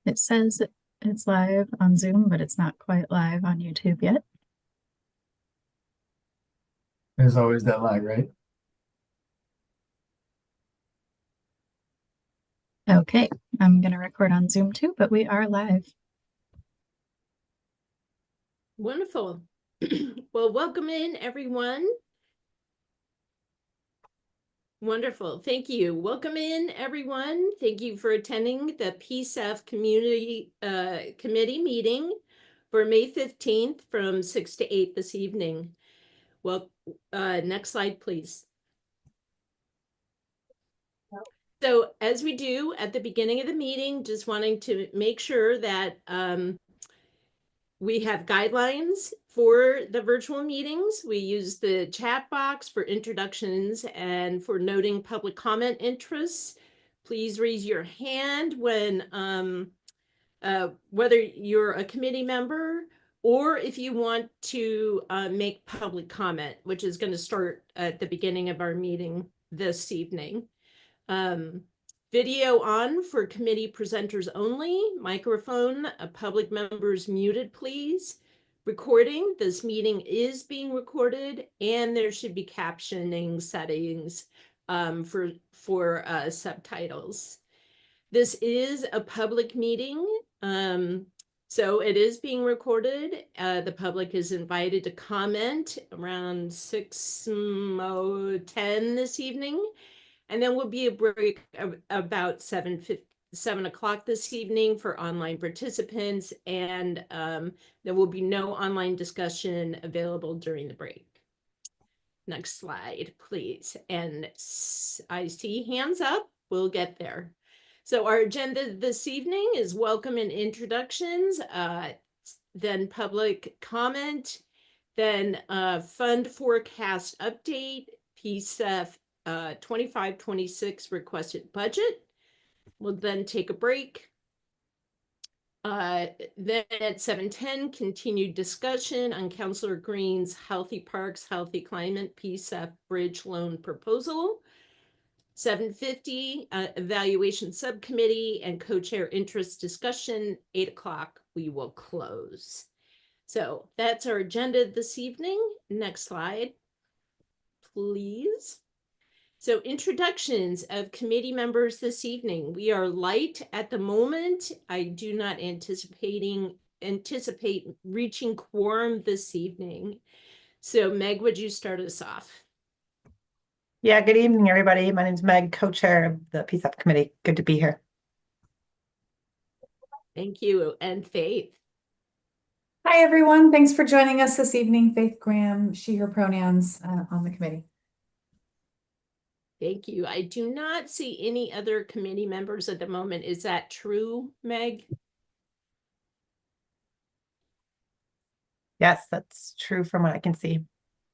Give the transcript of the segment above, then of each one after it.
It says it's live on Zoom, but it's not quite live on YouTube yet. There's always that lag, right? Okay, I'm going to record on Zoom too, but we are live. Wonderful. Well, welcome in, everyone. Wonderful. Thank you. Welcome in, everyone. Thank you for attending the PCEF Community Committee meeting for May 15th from 6 to 8 this evening. Well, next slide, please. So as we do at the beginning of the meeting, just wanting to make sure that we have guidelines for the virtual meetings. We use the chat box for introductions and for noting public comment interests. Please raise your hand when, whether you're a committee member or if you want to make public comment, which is going to start at the beginning of our meeting this evening. Video on for committee presenters only. Microphone, public members muted, please. Recording, this meeting is being recorded, and there should be captioning settings for subtitles. This is a public meeting, so it is being recorded. The public is invited to comment around 6:10 this evening. And then will be a break of about 7 o'clock this evening for online participants, and there will be no online discussion available during the break. Next slide, please. And I see hands up. We'll get there. So our agenda this evening is welcome and introductions, then public comment, then fund forecast update, PCEF 25-26 requested budget. We'll then take a break. Then at 7:10, continued discussion on Councillor Green's Healthy Parks, Healthy Climate PCEF Bridge Loan Proposal. 7:50, evaluation subcommittee and co-chair interest discussion. 8 o'clock, we will close. So that's our agenda this evening. Next slide, please. So introductions of committee members this evening. We are light at the moment. I do not anticipate reaching quorum this evening. So Meg, would you start us off? Yeah, good evening, everybody. My name is Meg, co-chair of the PCEF Committee. Good to be here. Thank you. And Faith. Hi, everyone. Thanks for joining us this evening. Faith Graham, she, her pronouns on the committee. Thank you. I do not see any other committee members at the moment. Is that true, Meg? Yes, that's true from what I can see.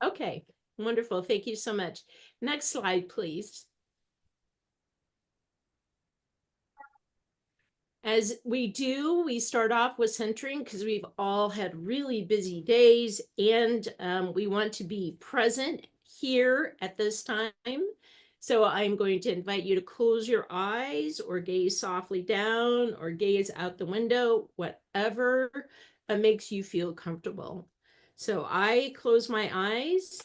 Okay, wonderful. Thank you so much. Next slide, please. As we do, we start off with centering because we've all had really busy days, and we want to be present here at this time. So I'm going to invite you to close your eyes or gaze softly down or gaze out the window, whatever makes you feel comfortable. So I close my eyes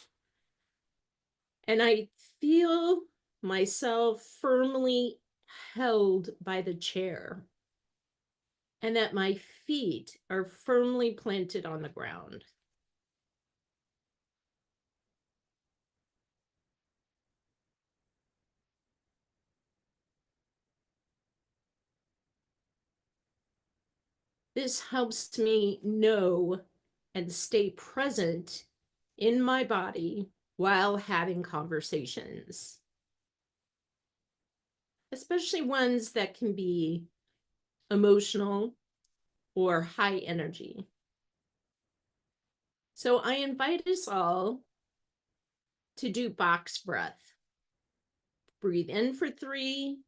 and I feel myself firmly held by the chair and that my feet are firmly planted on the ground. This helps me know and stay present in my body while having conversations, especially ones that can be emotional or high energy. So I invite us all to do box breath. Breathe in for 3,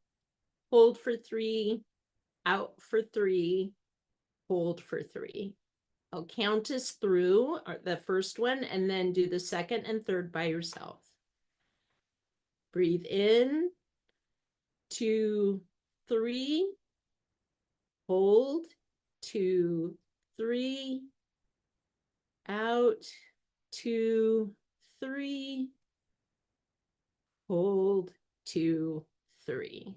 hold for 3, out for 3, hold for 3. I'll count us through the first one and then do the second and third by yourself. Breathe in, 2, 3, hold, 2, 3, out, 2, 3, hold, 2, 3.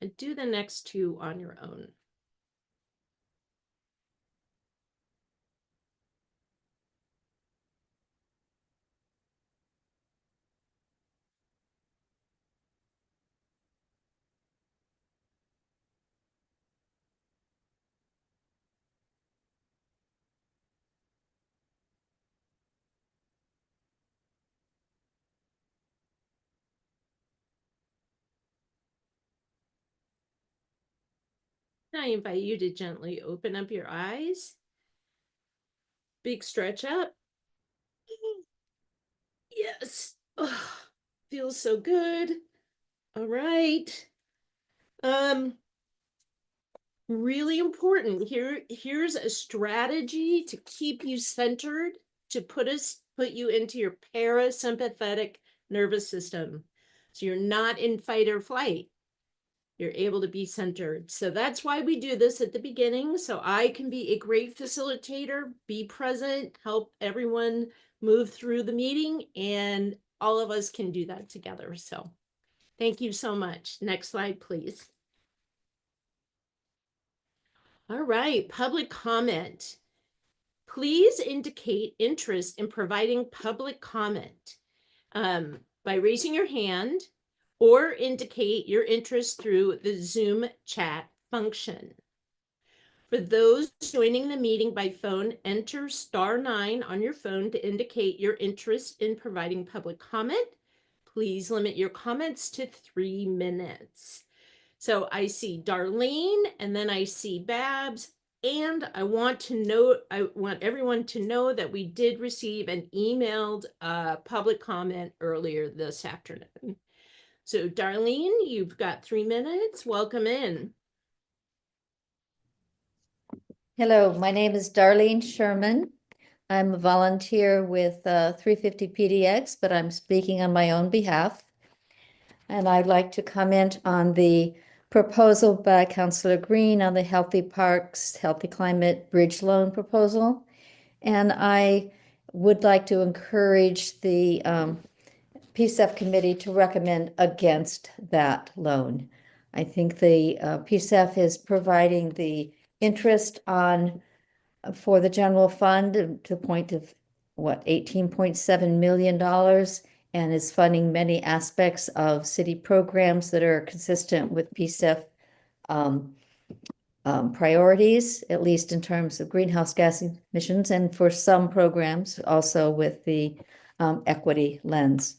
And do the next 2 on your own. I invite you to gently open up your eyes. Big stretch up. Yes. Oh, feels so good. All right. Really important. Here's a strategy to keep you centered, to put you into your parasympathetic nervous system. So you're not in fight or flight. You're able to be centered. So that's why we do this at the beginning. So I can be a great facilitator, be present, help everyone move through the meeting, and all of us can do that together. So thank you so much. Next slide, please. All right, public comment. Please indicate interest in providing public comment by raising your hand or indicate your interest through the Zoom chat function. For those joining the meeting by phone, enter *9 on your phone to indicate your interest in providing public comment. Please limit your comments to 3 minutes. So I see Darlene, and then I see Babs, and I want everyone to know that we did receive an emailed public comment earlier this afternoon. So Darlene, you've got 3 minutes. Welcome in. Hello, my name is Darlene Sherman. I'm a volunteer with 350 PDX, but I'm speaking on my own behalf. And I'd like to comment on the proposal by Councilor Green on the Healthy Parks, Healthy Climate Bridge Loan proposal. And I would like to encourage the PCEF committee to recommend against that loan. I think the PCEF is providing the interest on for the general fund to the point of what, $18.7 million, and is funding many aspects of city programs that are consistent with PCEF priorities, at least in terms of greenhouse gas emissions, and for some programs also with the equity lens.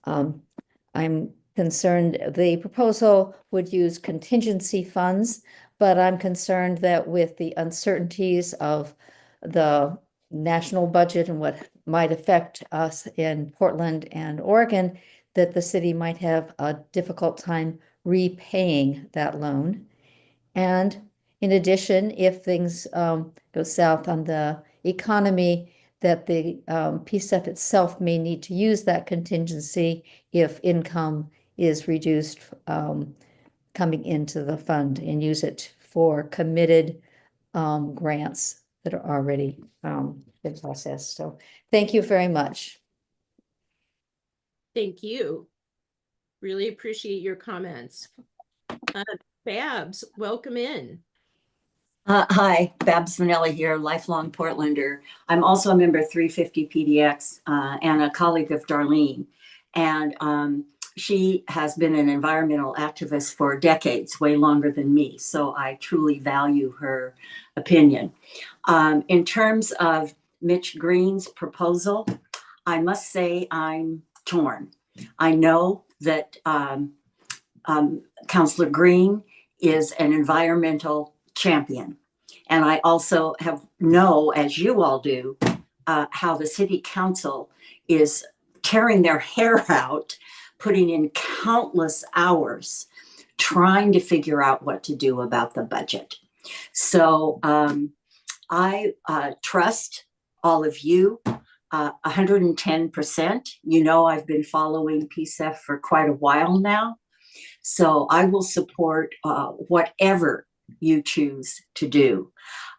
I'm concerned the proposal would use contingency funds, but I'm concerned that with the uncertainties of the national budget and what might affect us in Portland and Oregon, that the city might have a difficult time repaying that loan. And in addition, if things go south on the economy, that the PCEF itself may need to use that contingency if income is reduced coming into the fund, and use it for committed grants that are already in process. So thank you very much. Thank you. Really appreciate your comments. Babs, welcome in. Hi, Babs Vanelli here, lifelong Portlander. I'm also a member of 350 PDX and a colleague of Darlene. And she has been an environmental activist for decades, way longer than me. So I truly value her opinion. In terms of Mitch Green's proposal, I must say I'm torn. I know that Councilor Green is an environmental champion. And I also know, as you all do, how the city council is tearing their hair out, putting in countless hours, trying to figure out what to do about the budget. So I trust all of you 110%. You know, I've been following PCEF for quite a while now. So I will support whatever you choose to do.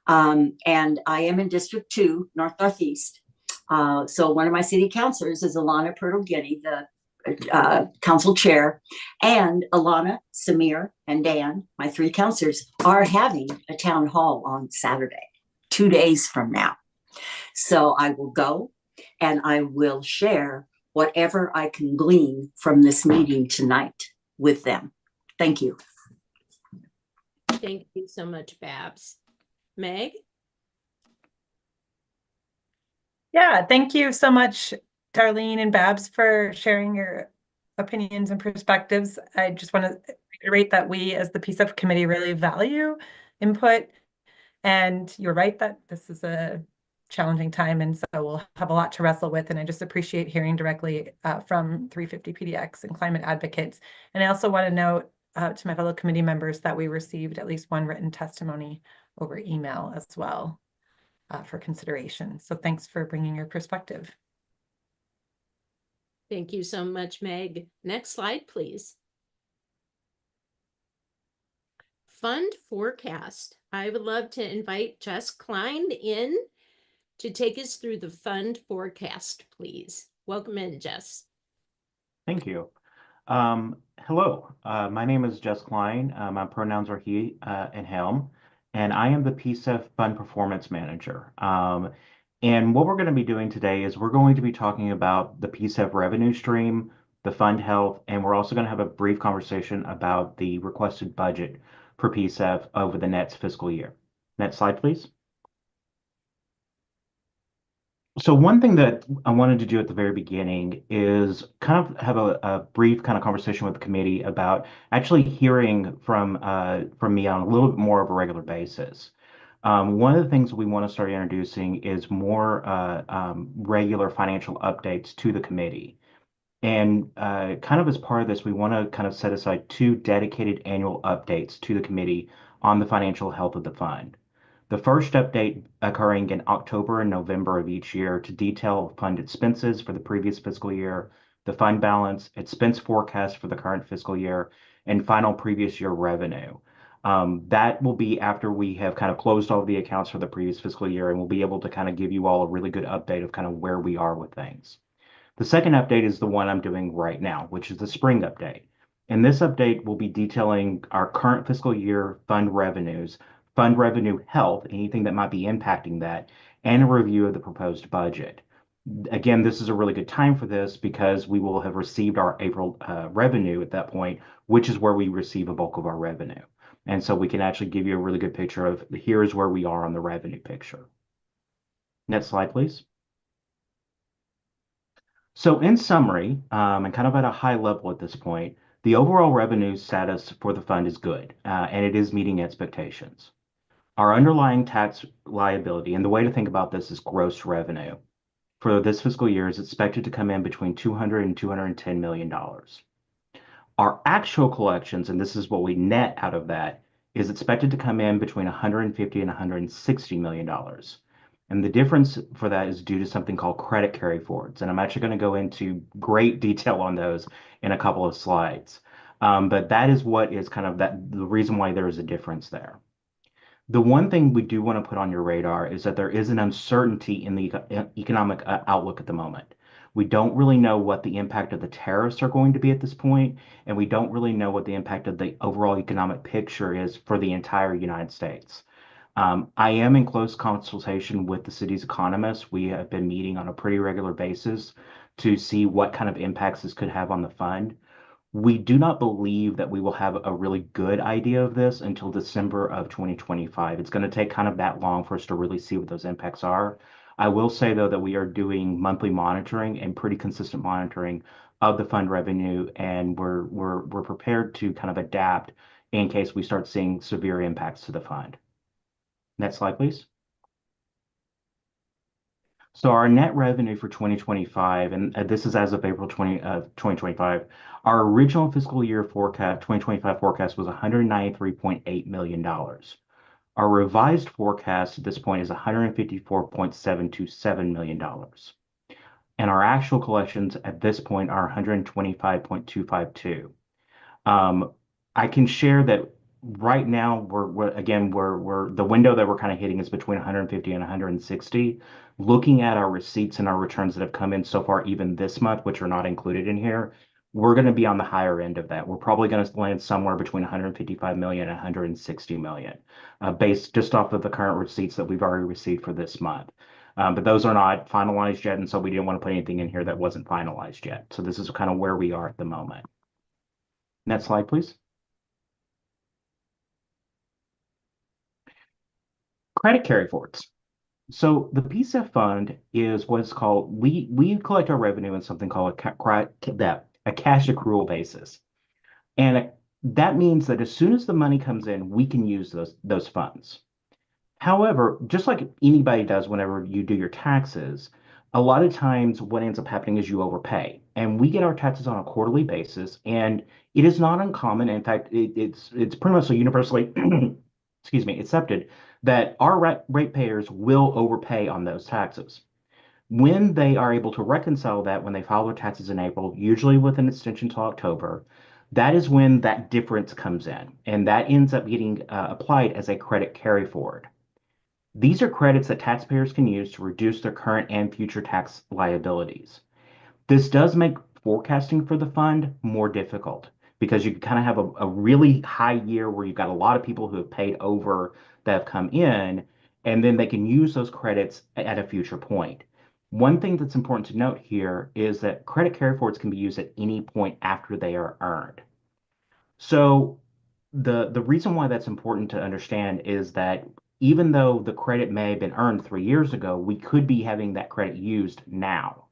And I am in District 2, North-Northeast. So one of my city councilors is Alana Purtle-Getty, the council chair, and Alana, Samir, and Dan, my 3 councilors, are having a town hall on Saturday, 2 days from now. So I will go and I will share whatever I can glean from this meeting tonight with them. Thank you. Thank you so much, Babs. Meg? Yeah, thank you so much, Darlene and Babs, for sharing your opinions and perspectives. I just want to reiterate that we, as the PCEF committee, really value input. And you're right that this is a challenging time, and so we'll have a lot to wrestle with. And I just appreciate hearing directly from 350 PDX and climate advocates. And I also want to note to my fellow committee members that we received at least one written testimony over email as well for consideration. So thanks for bringing your perspective. Thank you so much, Meg. Next slide, please. Fund forecast. I would love to invite Jess Klein in to take us through the fund forecast, please. Welcome in, Jess. Thank you. Hello, my name is Jess Klein. My pronouns are he and him, and I am the PCEF Fund Performance Manager. And what we're going to be doing today is we're going to be talking about the PCEF revenue stream, the fund health, and we're also going to have a brief conversation about the requested budget for PCEF over the next fiscal year. Next slide, please. So one thing that I wanted to do at the very beginning is kind of have a brief kind of conversation with the committee about actually hearing from me on a little bit more of a regular basis. One of the things we want to start introducing is more regular financial updates to the committee. And kind of as part of this, we want to kind of set aside 2 dedicated annual updates to the committee on the financial health of the fund. The first update occurring in October and November of each year to detail fund expenses for the previous fiscal year, the fund balance, expense forecast for the current fiscal year, and final previous year revenue. That will be after we have kind of closed all of the accounts for the previous fiscal year, and we'll be able to kind of give you all a really good update of kind of where we are with things. The second update is the one I'm doing right now, which is the spring update. And this update will be detailing our current fiscal year fund revenues, fund revenue health, anything that might be impacting that, and a review of the proposed budget. Again, this is a really good time for this because we will have received our April revenue at that point, which is where we receive a bulk of our revenue. And so we can actually give you a really good picture of here's where we are on the revenue picture. Next slide, please. So in summary, and kind of at a high level at this point, the overall revenue status for the fund is good, and it is meeting expectations. Our underlying tax liability, and the way to think about this is gross revenue, for this fiscal year is expected to come in between $200 and $210 million. Our actual collections, and this is what we net out of that, is expected to come in between $150 and $160 million. And the difference for that is due to something called credit carry forwards. And I'm actually going to go into great detail on those in a couple of slides. But that is what is kind of the reason why there is a difference there. The one thing we do want to put on your radar is that there is an uncertainty in the economic outlook at the moment. We don't really know what the impact of the tariffs are going to be at this point, and we don't really know what the impact of the overall economic picture is for the entire United States. I am in close consultation with the city's economists. We have been meeting on a pretty regular basis to see what kind of impacts this could have on the fund. We do not believe that we will have a really good idea of this until December of 2025. It's going to take kind of that long for us to really see what those impacts are. I will say, though, that we are doing monthly monitoring and pretty consistent monitoring of the fund revenue, and we're prepared to kind of adapt in case we start seeing severe impacts to the fund. Next slide, please. So our net revenue for 2025, and this is as of April 2025, our original fiscal year forecast, 2025 forecast was $193.8 million. Our revised forecast at this point is $154.727 million. And our actual collections at this point are $125.252. I can share that right now we're the window that we're kind of hitting is between 150 and 160. Looking at our receipts and our returns that have come in so far, even this month, which are not included in here, we're going to be on the higher end of that. We're probably going to land somewhere between 155 million and 160 million, based just off of the current receipts that we've already received for this month. But those are not finalized yet, and so we didn't want to put anything in here that wasn't finalized yet. So this is kind of where we are at the moment. Next slide, please. Credit carry forwards. So the PCEF fund is what's called, we collect our revenue in something called a cash accrual basis. And that means that as soon as the money comes in, we can use those funds. However, just like anybody does whenever you do your taxes, a lot of times what ends up happening is you overpay. And we get our taxes on a quarterly basis, and it is not uncommon. In fact, it's pretty much universally, excuse me, accepted that our ratepayers will overpay on those taxes. When they are able to reconcile that, when they file their taxes in April, usually with an extension to October, that is when that difference comes in, and that ends up getting applied as a credit carry forward. These are credits that taxpayers can use to reduce their current and future tax liabilities. This does make forecasting for the fund more difficult because you kind of have a really high year where you've got a lot of people who have paid over that have come in, and then they can use those credits at a future point. One thing that's important to note here is that credit carry forwards can be used at any point after they are earned. So the reason why that's important to understand is that even though the credit may have been earned 3 years ago, we could be having that credit used now.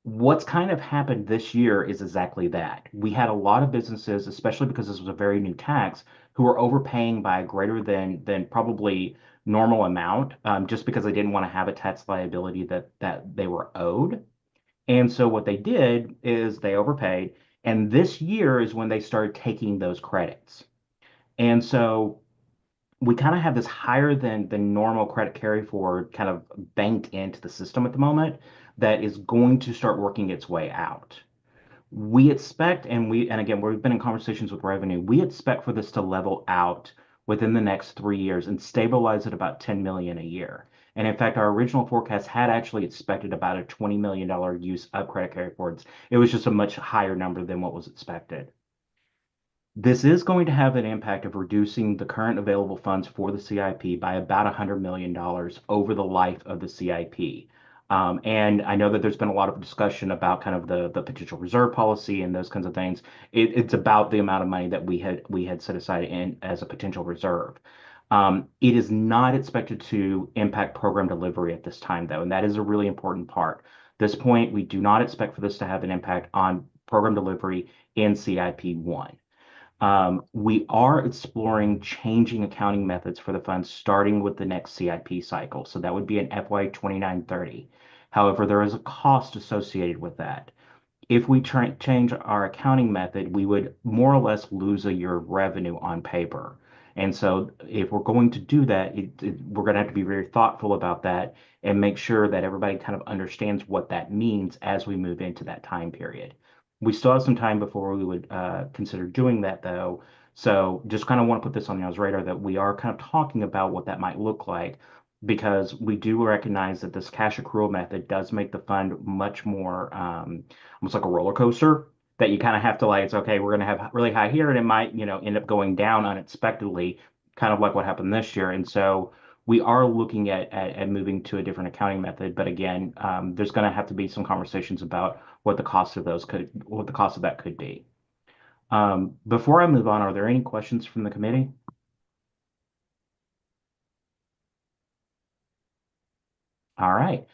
What's kind of happened this year is exactly that. We had a lot of businesses, especially because this was a very new tax, who were overpaying by a greater than probably normal amount, just because they didn't want to have a tax liability that they were owed. And so what they did is they overpaid, and this year is when they started taking those credits. And so we kind of have this higher than normal credit carry forward kind of banked into the system at the moment that is going to start working its way out. We expect, and again, we've been in conversations with revenue, we expect for this to level out within the next 3 years and stabilize at about 10 million a year. And in fact, our original forecast had actually expected about a $20 million use of credit carry forwards. It was just a much higher number than what was expected. This is going to have an impact of reducing the current available funds for the CIP by about $100 million over the life of the CIP. And I know that there's been a lot of discussion about kind of the potential reserve policy and those kinds of things. It's about the amount of money that we had set aside in as a potential reserve. It is not expected to impact program delivery at this time, though, and that is a really important part. At this point, we do not expect for this to have an impact on program delivery in CIP 1. We are exploring changing accounting methods for the funds starting with the next CIP cycle. So that would be an FY 29-30. However, there is a cost associated with that. If we change our accounting method, we would more or less lose a year of revenue on paper. And so if we're going to do that, we're going to have to be very thoughtful about that and make sure that everybody kind of understands what that means as we move into that time period. We still have some time before we would consider doing that, though. So just kind of want to put this on y'all's radar that we are kind of talking about what that might look like, because we do recognize that this cash accrual method does make the fund much more almost like a roller coaster that you kind of have to like, it's okay, we're going to have really high here and it might, end up going down unexpectedly, kind of like what happened this year. And so we are looking at moving to a different accounting method. But again, there's going to have to be some conversations about what the cost of that could be. Before I move on, are there any questions from the committee? All right.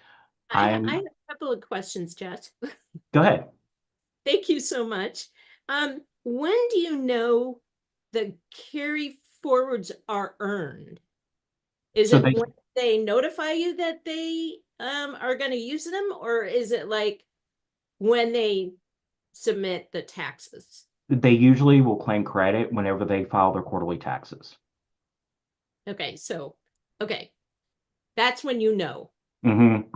I have a couple of questions, Jess. Go ahead. Thank you so much. When do you know the carry forwards are earned? Is it when they notify you that they are going to use them, or is it like when they submit the taxes? They usually will claim credit whenever they file their quarterly taxes. Okay, that's when you know. Mm-hmm.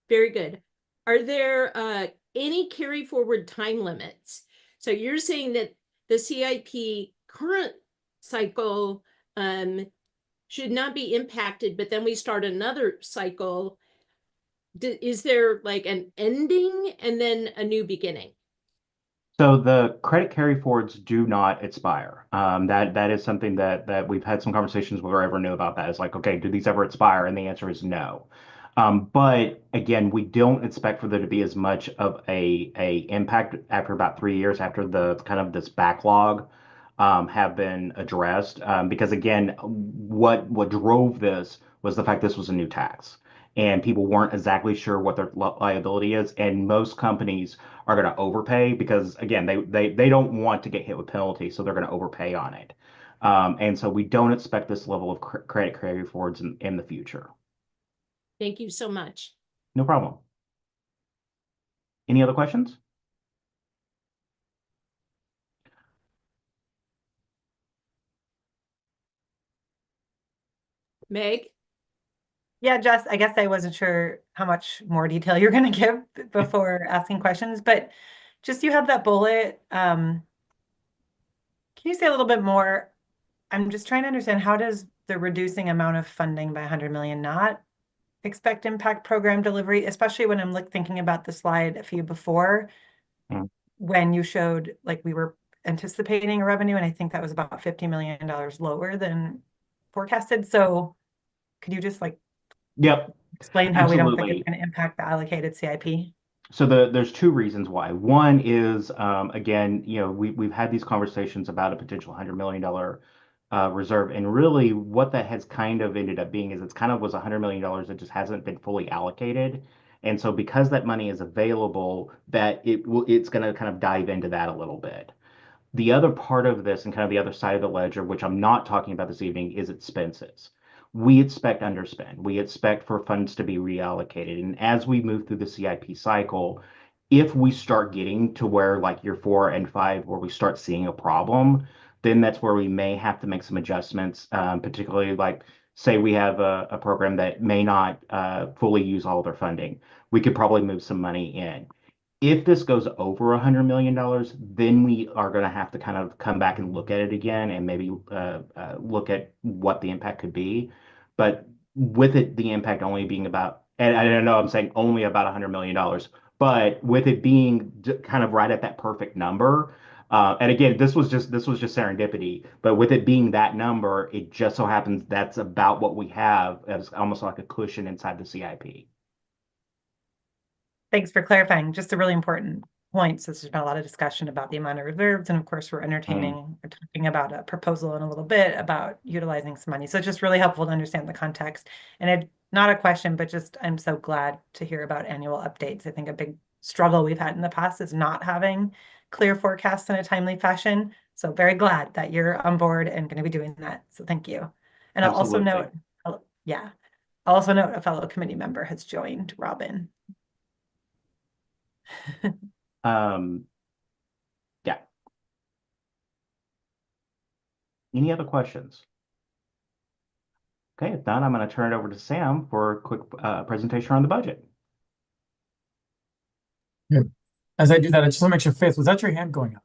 Very good. Are there any carry forward time limits? So you're saying that the CIP cycle should not be impacted, but then we start another cycle. Is there like an ending and then a new beginning? So the credit carry forwards do not expire. That is something that we've had some conversations with whoever knew about that. It's like, okay, do these ever expire? And the answer is no. But again, we don't expect for there to be as much of a impact after about 3 years after the kind of this backlog have been addressed. Because again, what drove this was the fact this was a new tax. And people weren't exactly sure what their liability is. And most companies are going to overpay because, again, they don't want to get hit with penalty, so they're going to overpay on it. And so we don't expect this level of credit carry forwards in the future. Thank you so much. No problem. Any other questions? Meg? Yeah, Jess, I guess I wasn't sure how much more detail you're going to give before asking questions, but just you have that bullet. Can you say a little bit more? I'm just trying to understand, how does the reducing amount of funding by 100 million not expect impact program delivery, especially when I'm thinking about the slide a few before when you showed like we were anticipating a revenue, and I think that was about $50 million lower than forecasted. So could you just like explain how we don't think it's going to impact the allocated CIP? So there's two reasons why. One is, again, we've had these conversations about a potential $100 million reserve, and really what that has kind of ended up being is it's kind of was $100 million that just hasn't been fully allocated. And so because that money is available, that it's going to kind of dive into that a little bit. The other part of this and kind of the other side of the ledger, which I'm not talking about this evening, is expenses. We expect underspend. We expect for funds to be reallocated. And as we move through the CIP cycle, if we start getting to where like year 4 and 5, where we start seeing a problem, then that's where we may have to make some adjustments, particularly like say we have a program that may not fully use all of their funding. We could probably move some money in. If this goes over $100 million, then we are going to have to kind of come back and look at it again and maybe look at what the impact could be. But with it, the impact only being about, and I don't know, I'm saying only about $100 million, but with it being kind of right at that perfect number. And again, this was just serendipity, but with it being that number, it just so happens that's about what we have as almost like a cushion inside the CIP. Thanks for clarifying. Just a really important point, since there's been a lot of discussion about the amount of reserves, and of course we're talking about a proposal in a little bit about utilizing some money. So it's just really helpful to understand the context. And not a question, but just I'm so glad to hear about annual updates. I think a big struggle we've had in the past is not having clear forecasts in a timely fashion. So very glad that you're on board and going to be doing that. So thank you. And Absolutely. I'll also note a fellow committee member has joined, Robin. Yeah. Any other questions? Okay, if not, I'm going to turn it over to Sam for a quick presentation on the budget. Good. As I do that, I just want to make sure, Faith, was that your hand going up?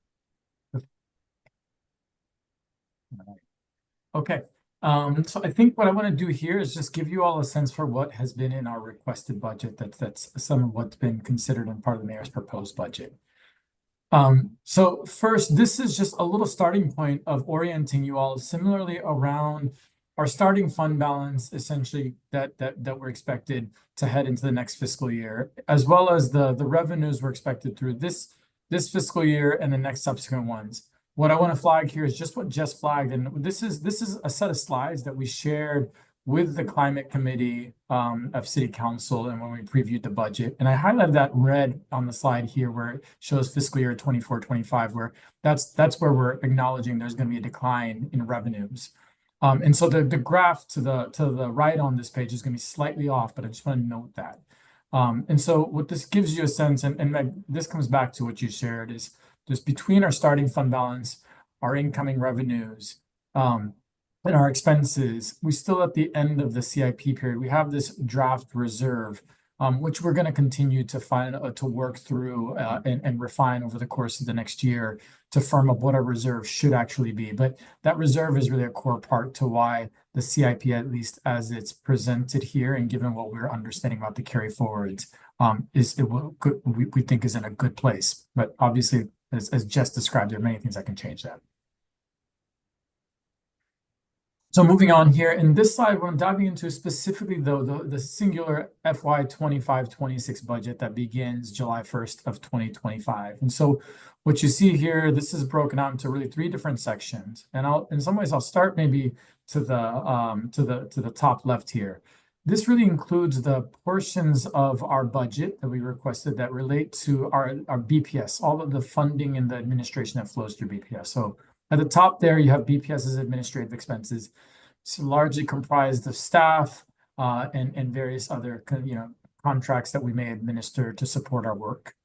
Okay. So I think what I want to do here is just give you all a sense for what has been in our requested budget. That's some of what's been considered in part of the mayor's proposed budget. So first, this is just a little starting point of orienting you all similarly around our starting fund balance, essentially that we're expected to head into the next fiscal year, as well as the revenues we're expected through this fiscal year and the next subsequent ones. What I want to flag here is just what Jess flagged, and this is a set of slides that we shared with the climate committee of City Council and when we previewed the budget. And I highlighted that red on the slide here where it shows fiscal year 24-25, where that's where we're acknowledging there's going to be a decline in revenues. And so the graph to the right on this page is going to be slightly off, but I just want to note that. And so what this gives you a sense, and Meg, this comes back to what you shared, is just between our starting fund balance, our incoming revenues, and our expenses, we still at the end of the CIP period, we have this draft reserve which we're going to continue to to work through and refine over the course of the next year to firm up what our reserve should actually be. But that reserve is really a core part to why the CIP, at least as it's presented here, and given what we're understanding about the carry forwards, we think is in a good place. But obviously, as Jess described, there are many things that can change that. So moving on here, in this slide, what I'm diving into specifically the singular FY 25-26 budget that begins July 1st of 2025. And so what you see here, this is broken out into really 3 different sections. And in some ways, I'll start maybe to the top left here. This really includes the portions of our budget that we requested that relate to our BPS, all of the funding and the administration that flows through BPS. So at the top there, you have BPS's administrative expenses. It's largely comprised of staff and various other contracts that we may administer to support our work.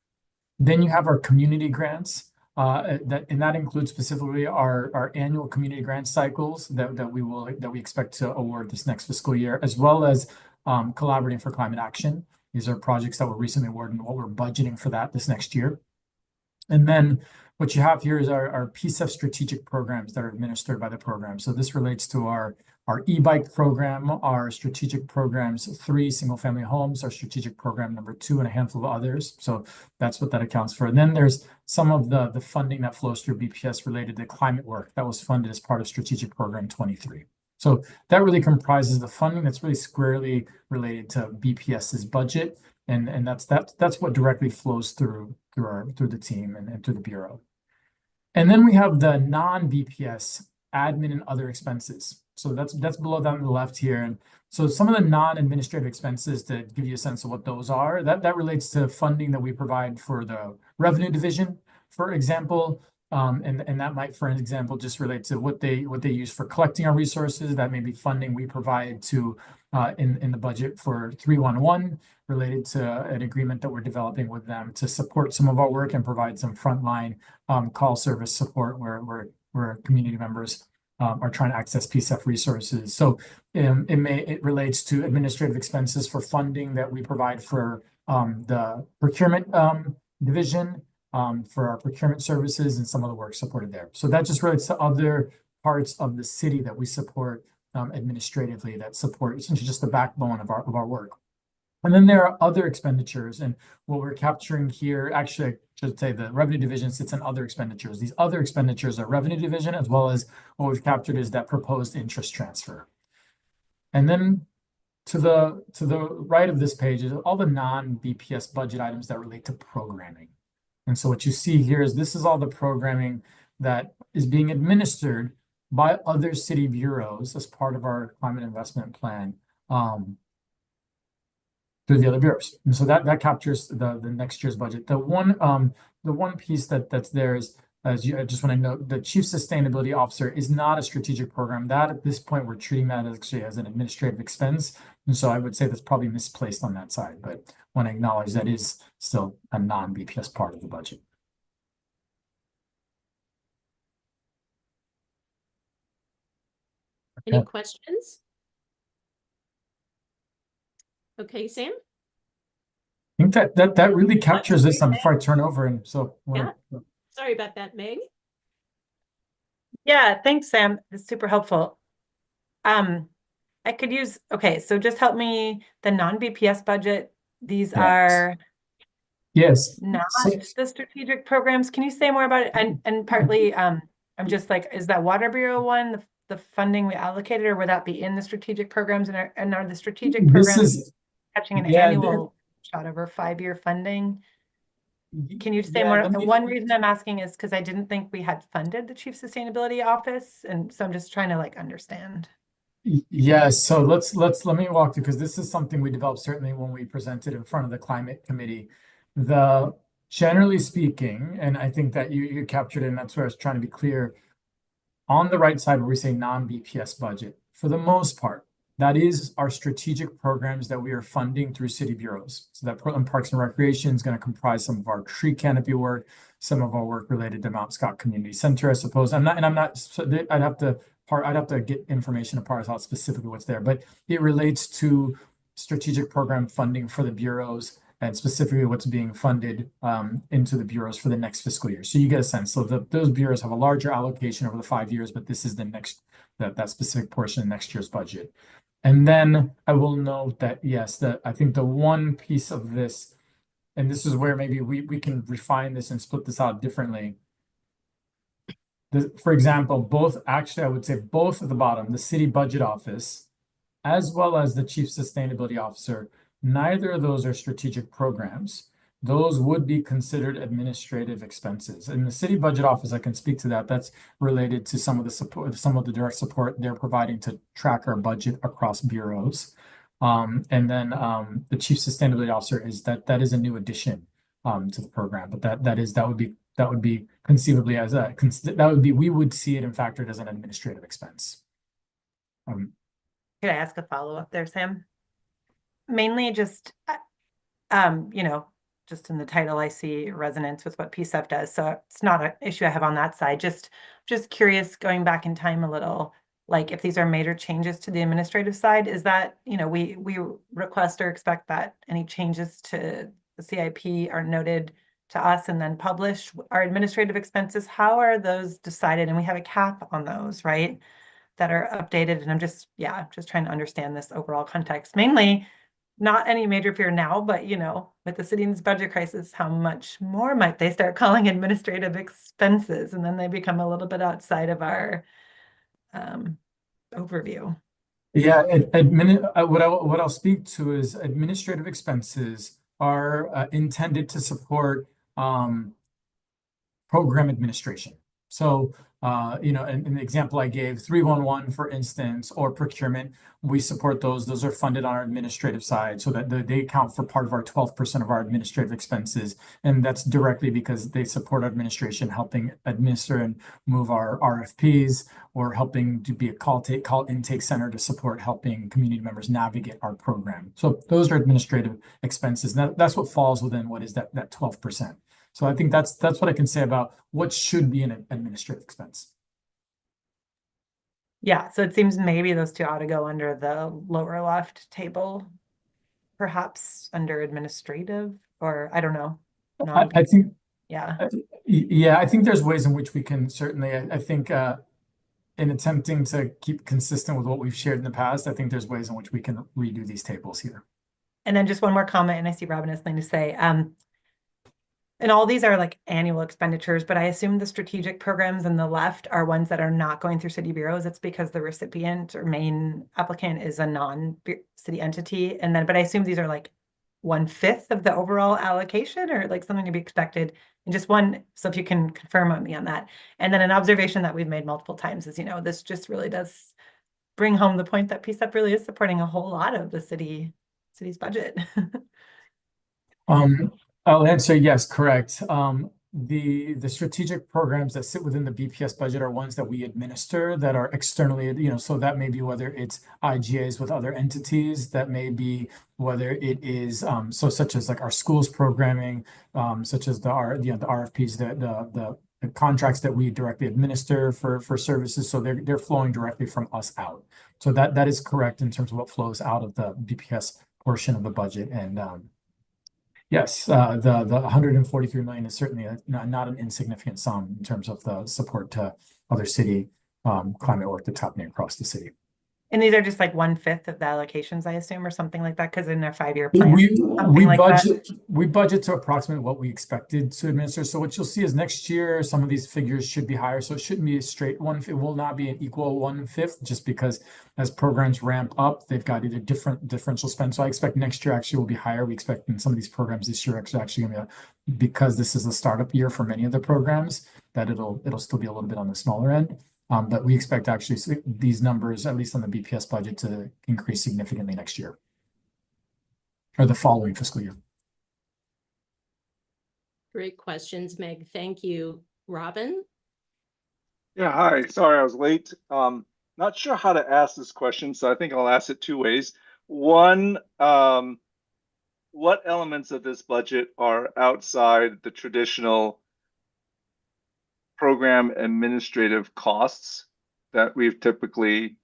Then you have our community grants, and that includes specifically our annual community grant cycles that we expect to award this next fiscal year, as well as collaborating for climate action. These are projects that were recently awarded and what we're budgeting for that this next year. And then what you have here is our PCEF strategic programs that are administered by the program. So this relates to our e-bike program, our strategic programs 3 single-family homes, our strategic program number 2, and a handful of others. So that's what that accounts for. And then there's some of the funding that flows through BPS related to climate work that was funded as part of strategic program 23. So that really comprises the funding that's really squarely related to BPS's budget. And that's what directly flows through the team and through the bureau. And then we have the non-BPS admin and other expenses. So that's below down to the left here. And so some of the non-administrative expenses, to give you a sense of what those are, that relates to funding that we provide for the revenue division, for example. And that might, for an example, just relate to what they use for collecting our resources. That may be funding we provide to in the budget for 311 related to an agreement that we're developing with them to support some of our work and provide some frontline call service support where community members are trying to access PCEF resources. So it relates to administrative expenses for funding that we provide for the procurement division, for our procurement services and some of the work supported there. So that just relates to other parts of the city that we support administratively that support essentially just the backbone of our work. And then there are other expenditures, and what we're capturing here, actually, I should say the revenue division sits in other expenditures. These other expenditures are revenue division, as well as what we've captured is that proposed interest transfer. And then to the right of this page is all the non-BPS budget items that relate to programming. And so what you see here is this is all the programming that is being administered by other city bureaus as part of our climate investment plan through the other bureaus. And so that captures the next year's budget. The one piece that's there is, I just want to note, the Chief Sustainability Officer is not a strategic program. That at this point, we're treating that actually as an administrative expense. And so I would say that's probably misplaced on that side, but want to acknowledge that is still a non-BPS part of the budget. Any questions? Okay, Sam? I think that really captures this before I turn over. And so, Yeah. Sorry about that, Meg. Yeah, thanks, Sam. It's super helpful. I could use, okay, so just help me, the non-BPS budget, these are yes, not the strategic programs. Can you say more about it? And partly, I'm just like, is that Water Bureau one, the funding we allocated, or would that be in the strategic programs, and are the strategic programs catching an annual shot over 5-year funding? Can you say more? The one reason I'm asking is because I didn't think we had funded the Chief Sustainability Office, and so I'm just trying to like understand. Yes, so let me walk through, because this is something we developed certainly when we presented in front of the Climate Committee. Generally speaking, and I think that you captured it, and that's where I was trying to be clear, on the right side where we say non-BPS budget, for the most part, that is our strategic programs that we are funding through city bureaus. So that Portland Parks and Recreation is going to comprise some of our tree canopy work, some of our work related to Mount Scott Community Center, I suppose. I'd have to get information to parse out specifically what's there, but it relates to strategic program funding for the bureaus and specifically what's being funded into the bureaus for the next fiscal year. So you get a sense. So those bureaus have a larger allocation over the 5 years, but this is the next that specific portion of next year's budget. And then I will note that yes, I think the one piece of this, and this is where maybe we can refine this and split this out differently. For example, I would say both at the bottom, the city budget office, as well as the chief sustainability officer, neither of those are strategic programs. Those would be considered administrative expenses. In the city budget office, I can speak to that. That's related to some of the support, some of the direct support they're providing to track our budget across bureaus. And then the chief sustainability officer that is a new addition to the program, but that would be conceivably we would see it in factored as an administrative expense. Could I ask a follow-up there, Sam? Mainly just, just in the title, I see resonance with what PCEF does. So it's not an issue I have on that side. Just curious, going back in time a little, like if these are major changes to the administrative side, is that, we request or expect that any changes to the CIP are noted to us and then published. Our administrative expenses, how are those decided? And we have a cap on those, right? That are updated. And I'm just trying to understand this overall context. Mainly, not any major fear now, but with the city's budget crisis, how much more might they start calling administrative expenses? And then they become a little bit outside of our overview. Yeah, what I'll speak to is administrative expenses are intended to support program administration. So, an example I gave, 311, for instance, or procurement, we support those. Those are funded on our administrative side so that they account for part of our 12% of our administrative expenses. And that's directly because they support our administration, helping administer and move our RFPs, or helping to be a call intake center to support helping community members navigate our program. So those are administrative expenses. That's what falls within what is that 12%. So I think that's what I can say about what should be an administrative expense. Yeah, so it seems maybe those two ought to go under the lower left table, perhaps under administrative, or I don't know. I think, yeah. I think there's ways in which we can certainly, I think in attempting to keep consistent with what we've shared in the past, I think there's ways in which we can redo these tables here. And then just one more comment, and I see Robin has something to say. And all these are like annual expenditures, but I assume the strategic programs on the left are ones that are not going through city bureaus. It's because the recipient or main applicant is a non-city entity. And then, but I assume these are like 1/5 of the overall allocation, or like something to be expected. And just one, so if you can confirm on me on that. And then an observation that we've made multiple times is, this just really does bring home the point that PCEF really is supporting a whole lot of the city's budget. I'll answer yes, correct. The strategic programs that sit within the BPS budget are ones that we administer that are externally, so that may be whether it's IGAs with other entities, that may be whether it is such as like our schools programming, such as the RFPs, the contracts that we directly administer for services. So they're flowing directly from us out. So that is correct in terms of what flows out of the BPS portion of the budget. And yes, the 143 million is certainly not an insignificant sum in terms of the support to other city climate work that's happening across the city. And these are just like 1/5 of the allocations, I assume, or something like that, because in their 5-year plan, we budget to approximately what we expected to administer. So what you'll see is next year, some of these figures should be higher. So it shouldn't be a straight one. It will not be an equal 1/5, just because as programs ramp up, they've got either differential spend. So I expect next year actually will be higher. We expect in some of these programs this year actually going to be because this is a startup year for many of the programs, that it'll still be a little bit on the smaller end. But we expect actually these numbers, at least on the BPS budget, to increase significantly next year or the following fiscal year. Great questions, Meg. Thank you. Robin? Yeah, hi. Sorry I was late. Not sure how to ask this question, so I think I'll ask it two ways. One, what elements of this budget are outside the traditional program administrative costs that we've typically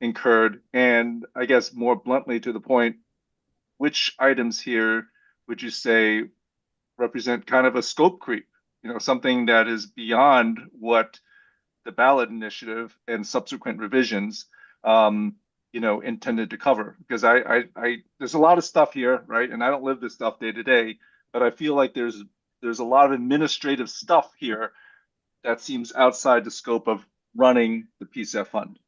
incurred? And I guess more bluntly to the point, which items here would you say represent kind of a scope creep? You know, something that is beyond what the ballot initiative and subsequent revisions, intended to cover. Because there's a lot of stuff here, right? And I don't live this stuff day to day, but I feel like there's a lot of administrative stuff here that seems outside the scope of running the PCEF fund.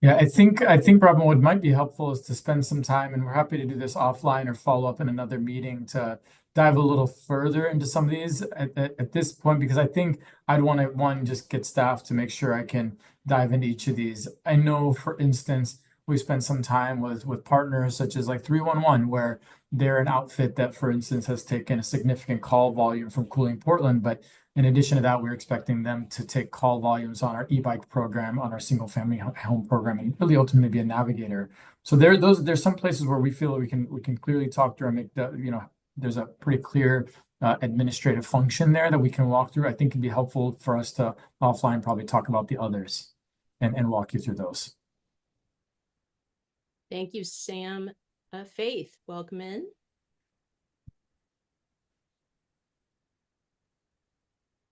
Yeah, I think Robin, what might be helpful is to spend some time, and we're happy to do this offline or follow up in another meeting to dive a little further into some of these at this point, because I think I'd want to, one, just get staff to make sure I can dive into each of these. I know, for instance, we spent some time with partners such as like 311, where they're an outfit that, for instance, has taken a significant call volume from Cooling Portland, but in addition to that, we're expecting them to take call volumes on our e-bike program, on our single family home program, and really ultimately be a navigator. So there's some places where we feel we can clearly talk through and make there's a pretty clear administrative function there that we can walk through. I think it'd be helpful for us to offline probably talk about the others and walk you through those. Thank you, Sam. Faith, welcome in.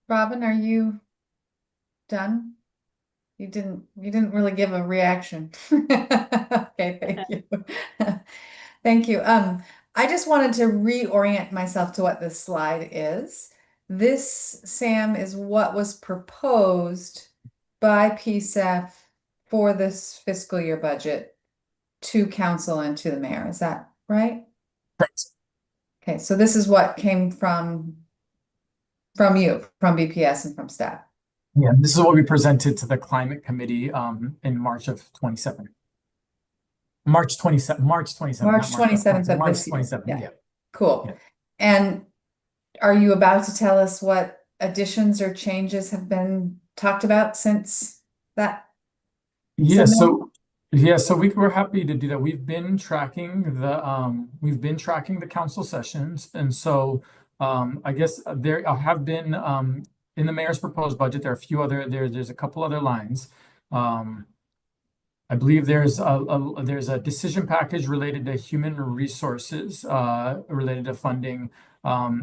Robin, are you done? You didn't really give a reaction. Okay, thank you. Thank you. I just wanted to reorient myself to what this slide is. This, Sam, is what was proposed by PCEF for this fiscal year budget to council and to the mayor. Is that right? Correct. Okay, so this is what came from you, from BPS and from staff. Yeah, this is what we presented to the climate committee in March of 27. March 27th, March not 27th of March this year. 27th, yeah. Cool. Yeah. And are you about to tell us what additions or changes have been talked about since that? Yeah, so we're happy to do that. We've been tracking the council sessions, and so I guess there have been in the mayor's proposed budget, there are a few other there's a couple other lines. I believe there's a decision package related to human resources, related to funding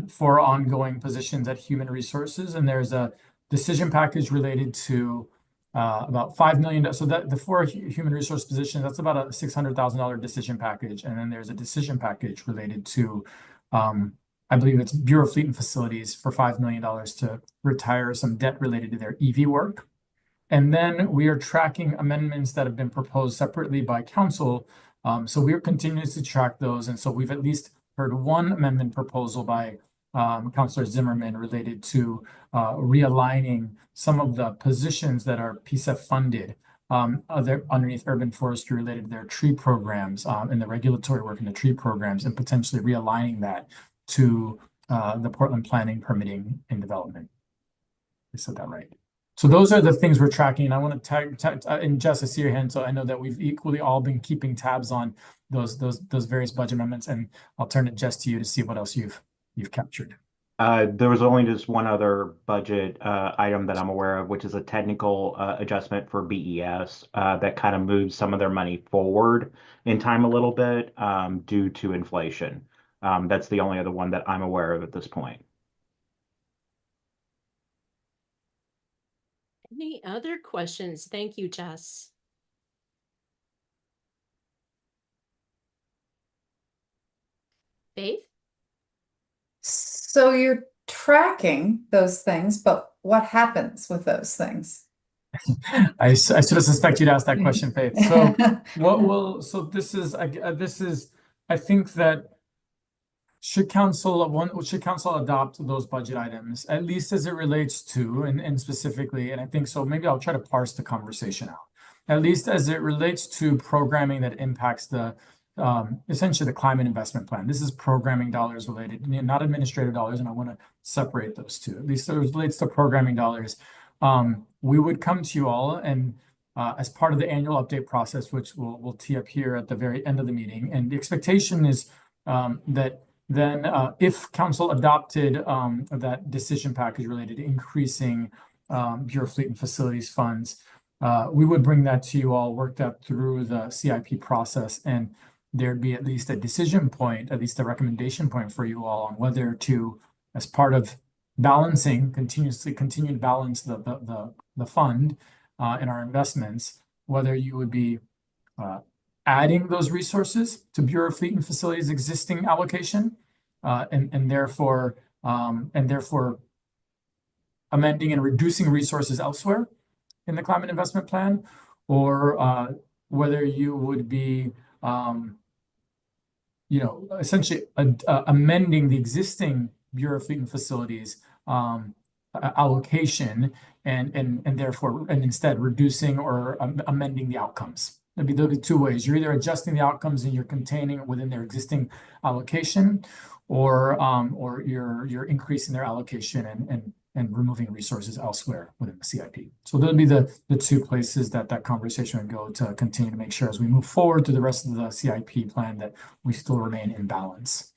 for ongoing positions at human resources, and there's a decision package related to about $5 million. So that the four human resource positions, that's about a $600,000 decision package, and then there's a decision package related to I believe it's Bureau of Fleet and Facilities for $5 million to retire some debt related to their EV work. And then we are tracking amendments that have been proposed separately by council. So we are continuing to track those. And so we've at least heard one amendment proposal by Councilor Zimmerman related to realigning some of the positions that are PCEF funded underneath urban forestry related to their tree programs and the regulatory work in the tree programs, and potentially realigning that to the Portland Planning, Permitting, and Development. I said that right. So those are the things we're tracking. And I want to tag and Jess, I see your hand, so I know that we've equally all been keeping tabs on those various budget amendments. And I'll turn it, Jess, to you to see what else you've captured. There was only just one other budget item that I'm aware of, which is a technical adjustment for BES that kind of moves some of their money forward in time a little bit due to inflation. That's the only other one that I'm aware of at this point. Any other questions? Thank you, Jess. Faith? So you're tracking those things, but what happens with those things? I sort of suspect you'd ask that question, Faith. So this is I think that should council adopt those budget items, at least as it relates to, and specifically, and I think so, maybe I'll try to parse the conversation out, at least as it relates to programming that impacts the essentially the climate investment plan. This is programming dollars related, not administrative dollars, and I want to separate those two. At least as it relates to programming dollars, we would come to you all and as part of the annual update process, which we'll tee up here at the very end of the meeting. And the expectation is that then if council adopted that decision package related to increasing Bureau of Fleet and Facilities funds, we would bring that to you all, work that through the CIP process, and there'd be at least a decision point, at least a recommendation point for you all on whether to, as part of balancing, continue to balance the fund in our investments, whether you would be adding those resources to Bureau of Fleet and Facilities existing allocation, and therefore amending and reducing resources elsewhere in the climate investment plan, or whether you would be essentially amending the existing Bureau of Fleet and Facilities allocation and therefore instead reducing or amending the outcomes. There'll be two ways. You're either adjusting the outcomes and you're containing it within their existing allocation, or you're increasing their allocation and removing resources elsewhere within the CIP. So there'll be the two places that conversation would go to continue to make sure as we move forward to the rest of the CIP plan that we still remain in balance.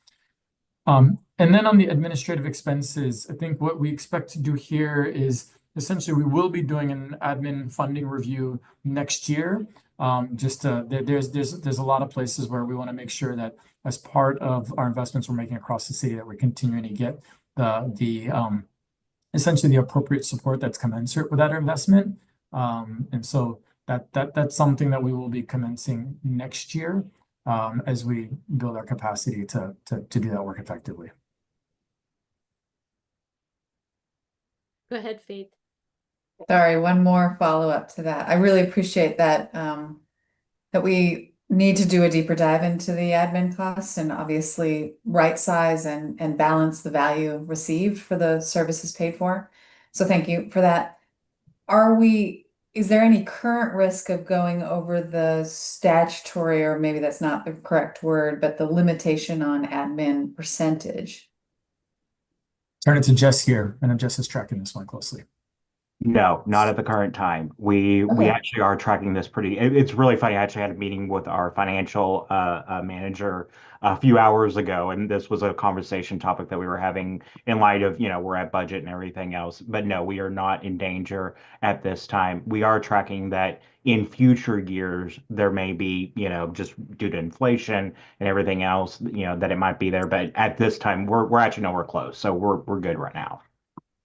And then on the administrative expenses, I think what we expect to do here is essentially we will be doing an admin funding review next year. There's a lot of places where we want to make sure that as part of our investments we're making across the city that we're continuing to get essentially the appropriate support that's commensurate with that investment. And so that's something that we will be commencing next year as we build our capacity to do that work effectively. Go ahead, Faith. Sorry, one more follow-up to that. I really appreciate that that we need to do a deeper dive into the admin costs and obviously right size and balance the value received for the services paid for. So thank you for that. Is there any current risk of going over the statutory, or maybe that's not the correct word, but the limitation on admin percentage? Turn it to Jess here. I know Jess is tracking this one closely. No, not at the current time. We actually are tracking this pretty. It's really funny. I actually had a meeting with our financial manager a few hours ago, and this was a conversation topic that we were having in light of, we're at budget and everything else. But no, we are not in danger at this time. We are tracking that in future years there may be, just due to inflation and everything else, that it might be there. But at this time, we're actually nowhere close, so we're good right now.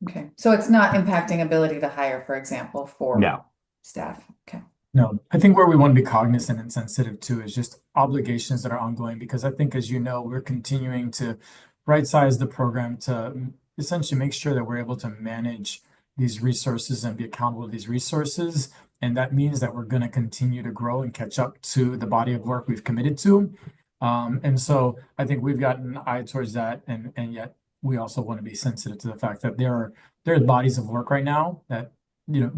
Okay, so it's not impacting ability to hire, for example, for No. staff. Okay. No, I think where we want to be cognizant and sensitive to is just obligations that are ongoing, because I think, as you know, we're continuing to right size the program to essentially make sure that we're able to manage these resources and be accountable to these resources. And that means that we're going to continue to grow and catch up to the body of work we've committed to. And so I think we've got an eye towards that, and yet we also want to be sensitive to the fact that there are bodies of work right now that,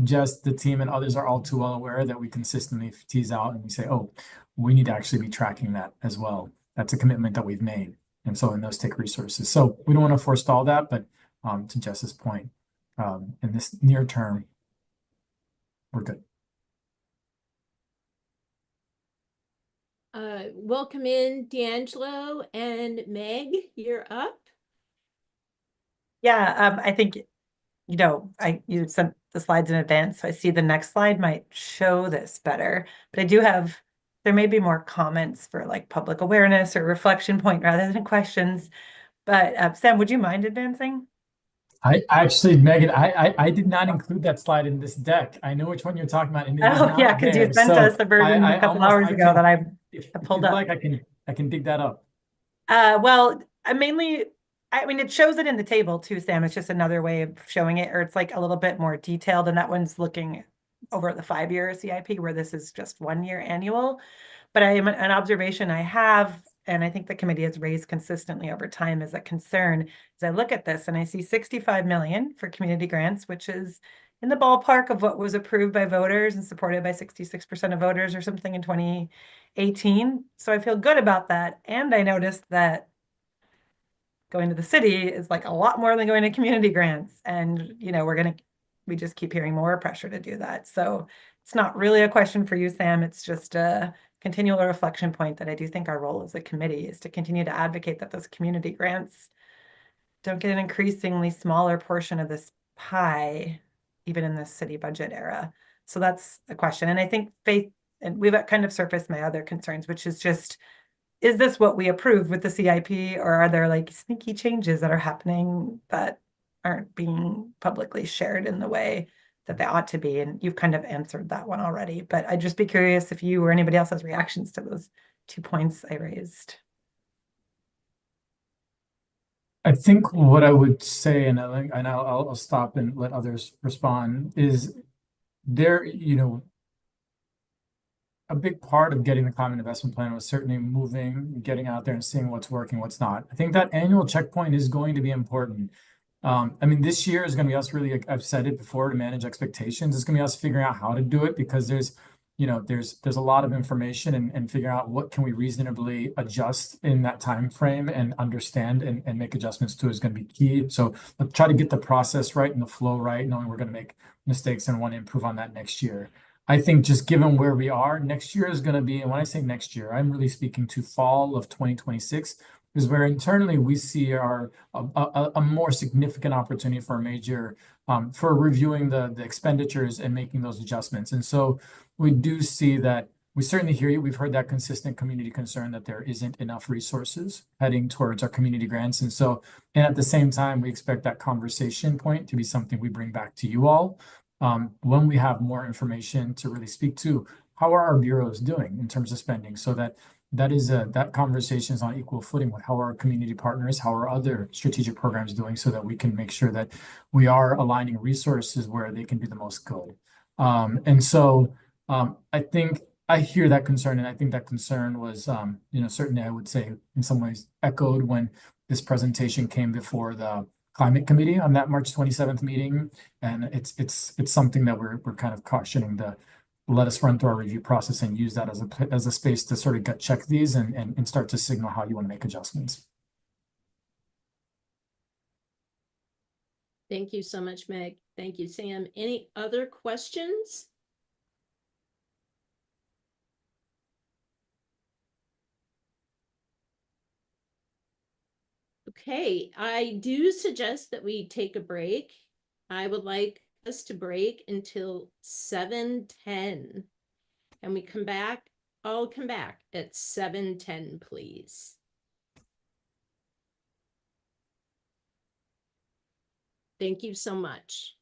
just the team and others are all too well aware that we consistently tease out and we say, oh, we need to actually be tracking that as well. That's a commitment that we've made. And so, and those take resources. So we don't want to forestall that, but to Jess's point, in this near term, we're good. Welcome in D'Angelo and Meg, you're up. Yeah, I think, you sent the slides in advance, so I see the next slide might show this better. But there may be more comments for like public awareness or reflection point rather than questions. But Sam, would you mind advancing? I actually, Megan, I did not include that slide in this deck. I know which one you're talking about. And it is Oh not yeah, because you there. sent us a version a couple hours ago that I pulled up. Like I can dig that up. Well, it shows it in the table too, Sam. It's just another way of showing it, or it's like a little bit more detailed. And that one's looking over the 5-year CIP, where this is just 1-year annual. But an observation I have, and I think the committee has raised consistently over time as a concern, is I look at this and I see 65 million for community grants, which is in the ballpark of what was approved by voters and supported by 66% of voters or something in 2018. So I feel good about that. And I noticed that going to the city is like a lot more than going to community grants. And, we just keep hearing more pressure to do that. So it's not really a question for you, Sam. It's just a continual reflection point that I do think our role as a committee is to continue to advocate that those community grants don't get an increasingly smaller portion of this pie, even in this city budget era. So that's a question. And I think Faith, and we've kind of surfaced my other concerns, which is just, is this what we approve with the CIP, or are there like sneaky changes that are happening that aren't being publicly shared in the way that they ought to be? And you've kind of answered that one already, but I'd just be curious if you or anybody else has reactions to those 2 points I raised. I think what I would say, and I'll stop and let others respond, is there, a big part of getting the climate investment plan was certainly moving, getting out there and seeing what's working, what's not. I think that annual checkpoint is going to be important. I mean, this year is going to be us really, I've said it before, to manage expectations. It's going to be us figuring out how to do it, because there's a lot of information, and figuring out what can we reasonably adjust in that time frame and understand and make adjustments to is going to be key. So let's try to get the process right and the flow right, knowing we're going to make mistakes and want to improve on that next year. I think just given where we are, next year is going to be, and when I say next year, I'm really speaking to fall of 2026, is where internally we see a more significant opportunity for a major for reviewing the expenditures and making those adjustments. And so we do see that. We certainly hear you. We've heard that consistent community concern that there isn't enough resources heading towards our community grants. And so, and at the same time, we expect that conversation point to be something we bring back to you all when we have more information to really speak to how are our bureaus doing in terms of spending, so that conversation is on equal footing with how are our community partners, how are other strategic programs doing, so that we can make sure that we are aligning resources where they can do the most good. And so I think I hear that concern, and I think that concern was, certainly I would say in some ways echoed when this presentation came before the Climate Committee on that March 27th meeting. And it's something that we're kind of cautioning to let us run through our review process and use that as a space to sort of gut check these and start to signal how you want to make adjustments. Thank you so much, Meg. Thank you, Sam. Any other questions? Okay, I do suggest that we take a break. I would like us to break until 7:10. And we come back, I'll come back at 7:10, please. Thank you so much.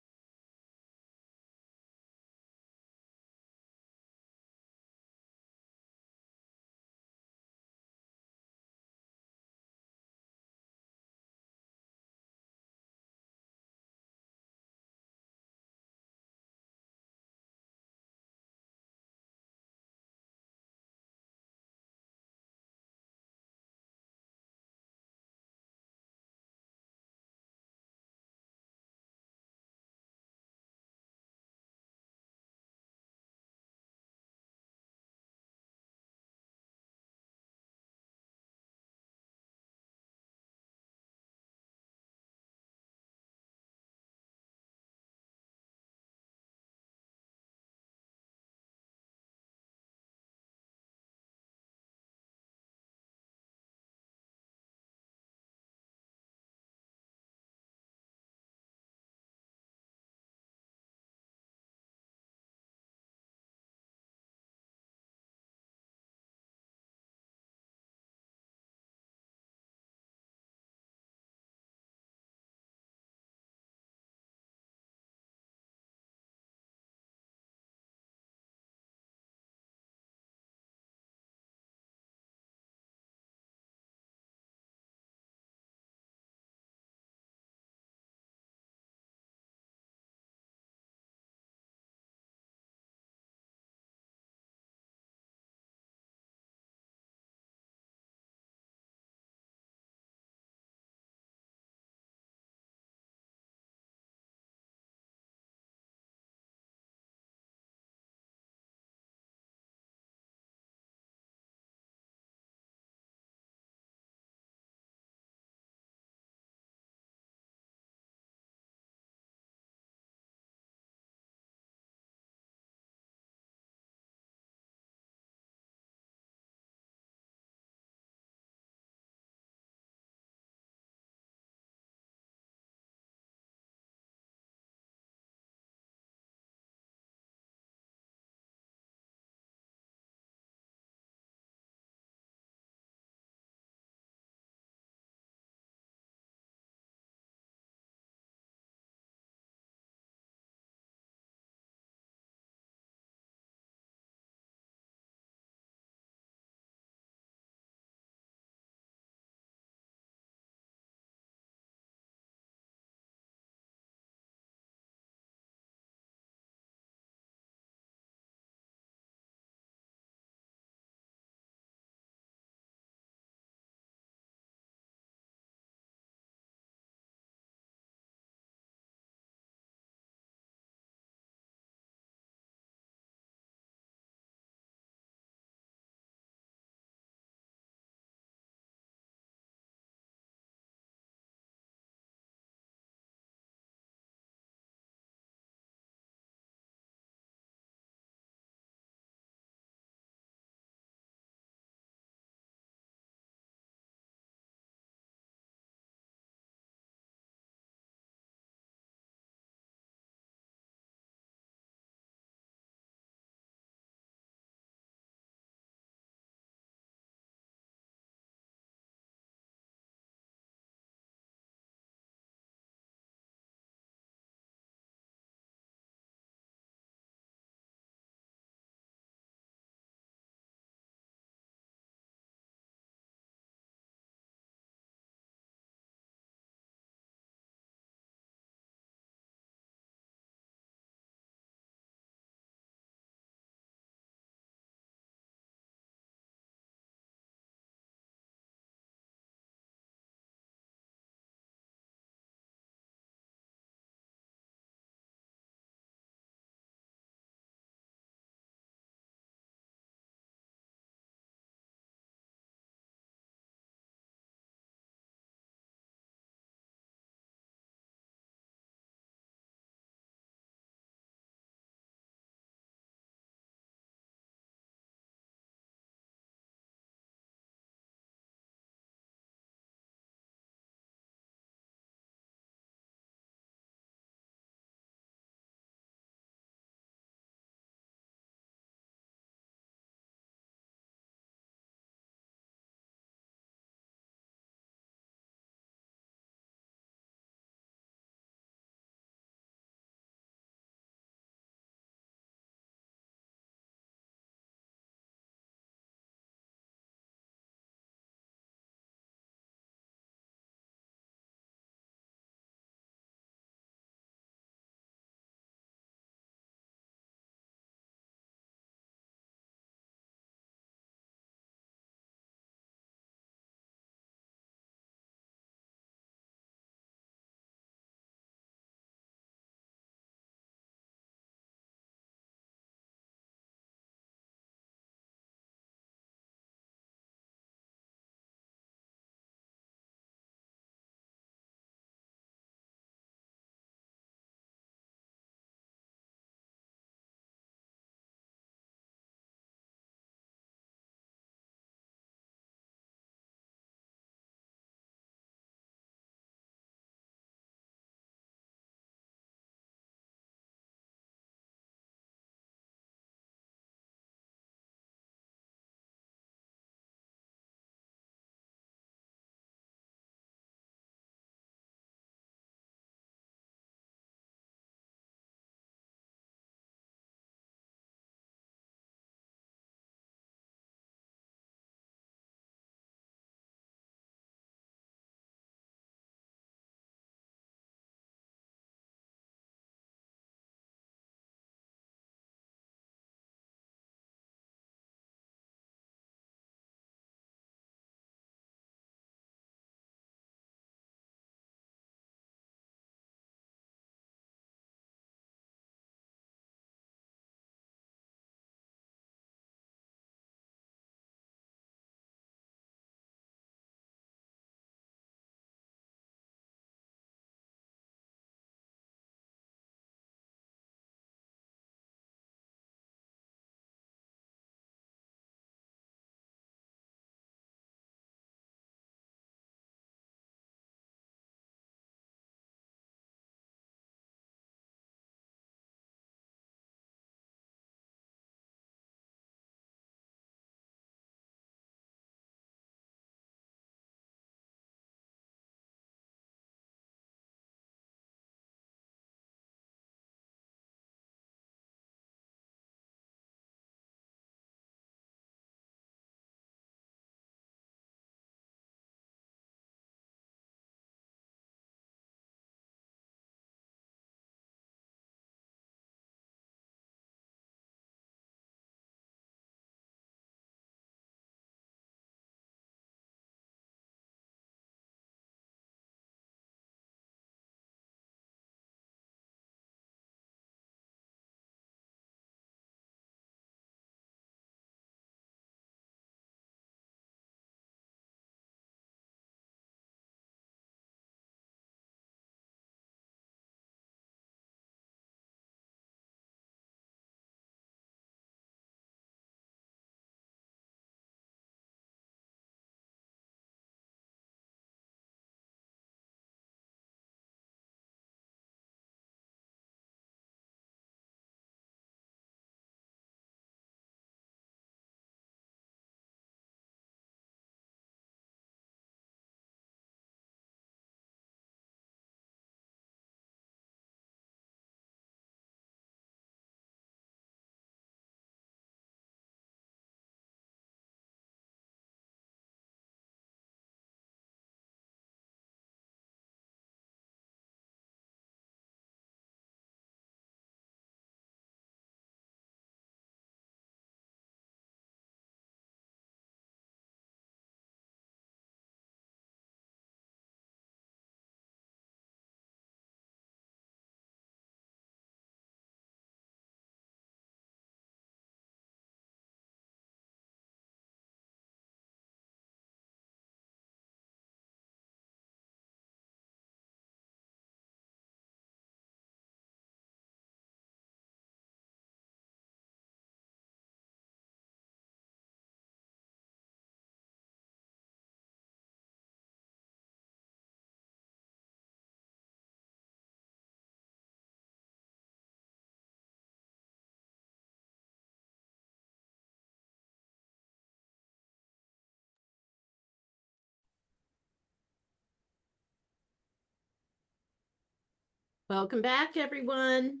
Welcome back, everyone.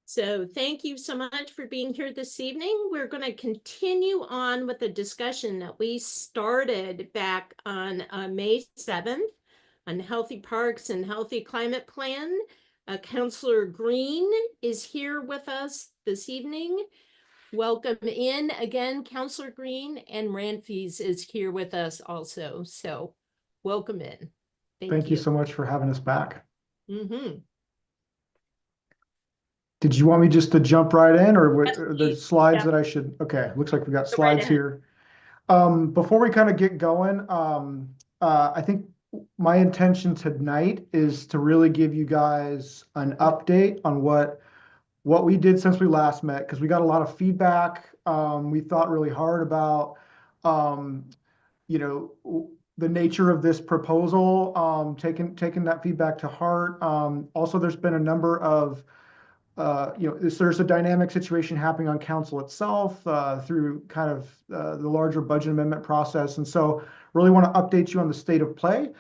So thank you so much for being here this evening. We're going to continue on with the discussion that we started back on May 7th on Healthy Parks and Healthy Climate Plan. Councilor Green is here with us this evening. Welcome in again, Councilor Green, and Ranfis is here with us also. So welcome in. Thank you so much for having us back. Mm-hmm. Did you want me just to jump right in, or Yes, are there please. slides Yeah. that I should? Okay, looks like we got Go right slides ahead. here. Before we kind of get going, I think my intention tonight is to really give you guys an update on what we did since we last met, because we got a lot of feedback. We thought really hard about, you know, the nature of this proposal, taking that feedback to heart. Also, there's been a number of you know, there's a dynamic situation happening on council itself through kind of the larger budget amendment process. And so really want to update you on the state of play,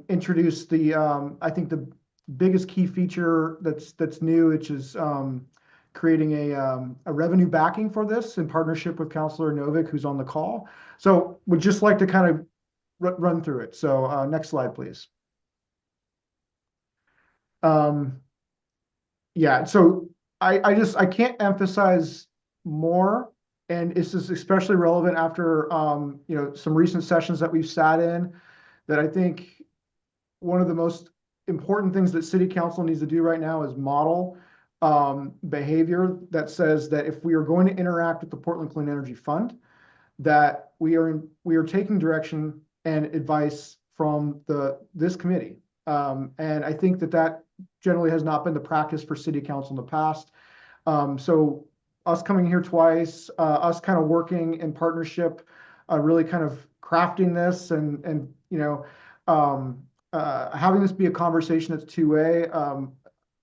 introduce the, I think the biggest key feature that's new, which is creating a revenue backing for this in partnership with Councilor Novick, who's on the call. So would just like to kind of run through it. So next slide, please. Yeah, so I can't emphasize more, and this is especially relevant after you know, some recent sessions that we've sat in, that I think one of the most important things that city council needs to do right now is model behavior that says that if we are going to interact with the Portland Clean Energy Fund, that we are taking direction and advice from this committee. And I think that generally has not been the practice for city council in the past. So us coming here twice, us kind of working in partnership, really kind of crafting this and you know, having this be a conversation that's two-way,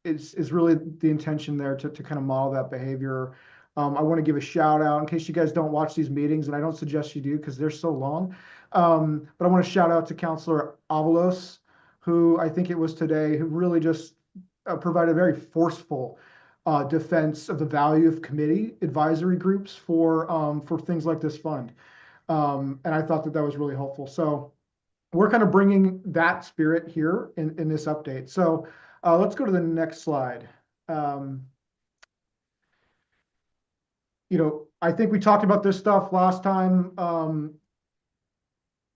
is really the intention there to kind of model that behavior. I want to give a shout out in case you guys don't watch these meetings, and I don't suggest you do because they're so long. But I want to shout out to Councilor Avalos, who I think it was today, who really just provided a very forceful defense of the value of committee advisory groups for things like this fund. And I thought that was really helpful. So we're kind of bringing that spirit here in this update. So let's go to the next slide. You know, I think we talked about this stuff last time.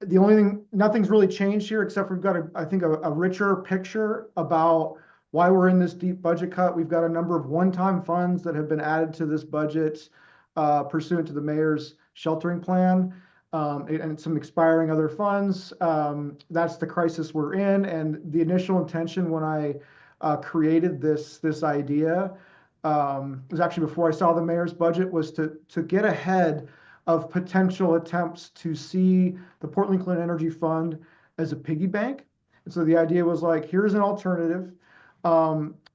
The only thing, nothing's really changed here, except we've got I think a richer picture about why we're in this deep budget cut. We've got a number of one-time funds that have been added to this budget pursuant to the mayor's sheltering plan, and some expiring other funds. That's the crisis we're in. And the initial intention when I created this idea, was actually before I saw the mayor's budget, was to get ahead of potential attempts to see the Portland Clean Energy Fund as a piggy bank. And so the idea was like, here's an alternative.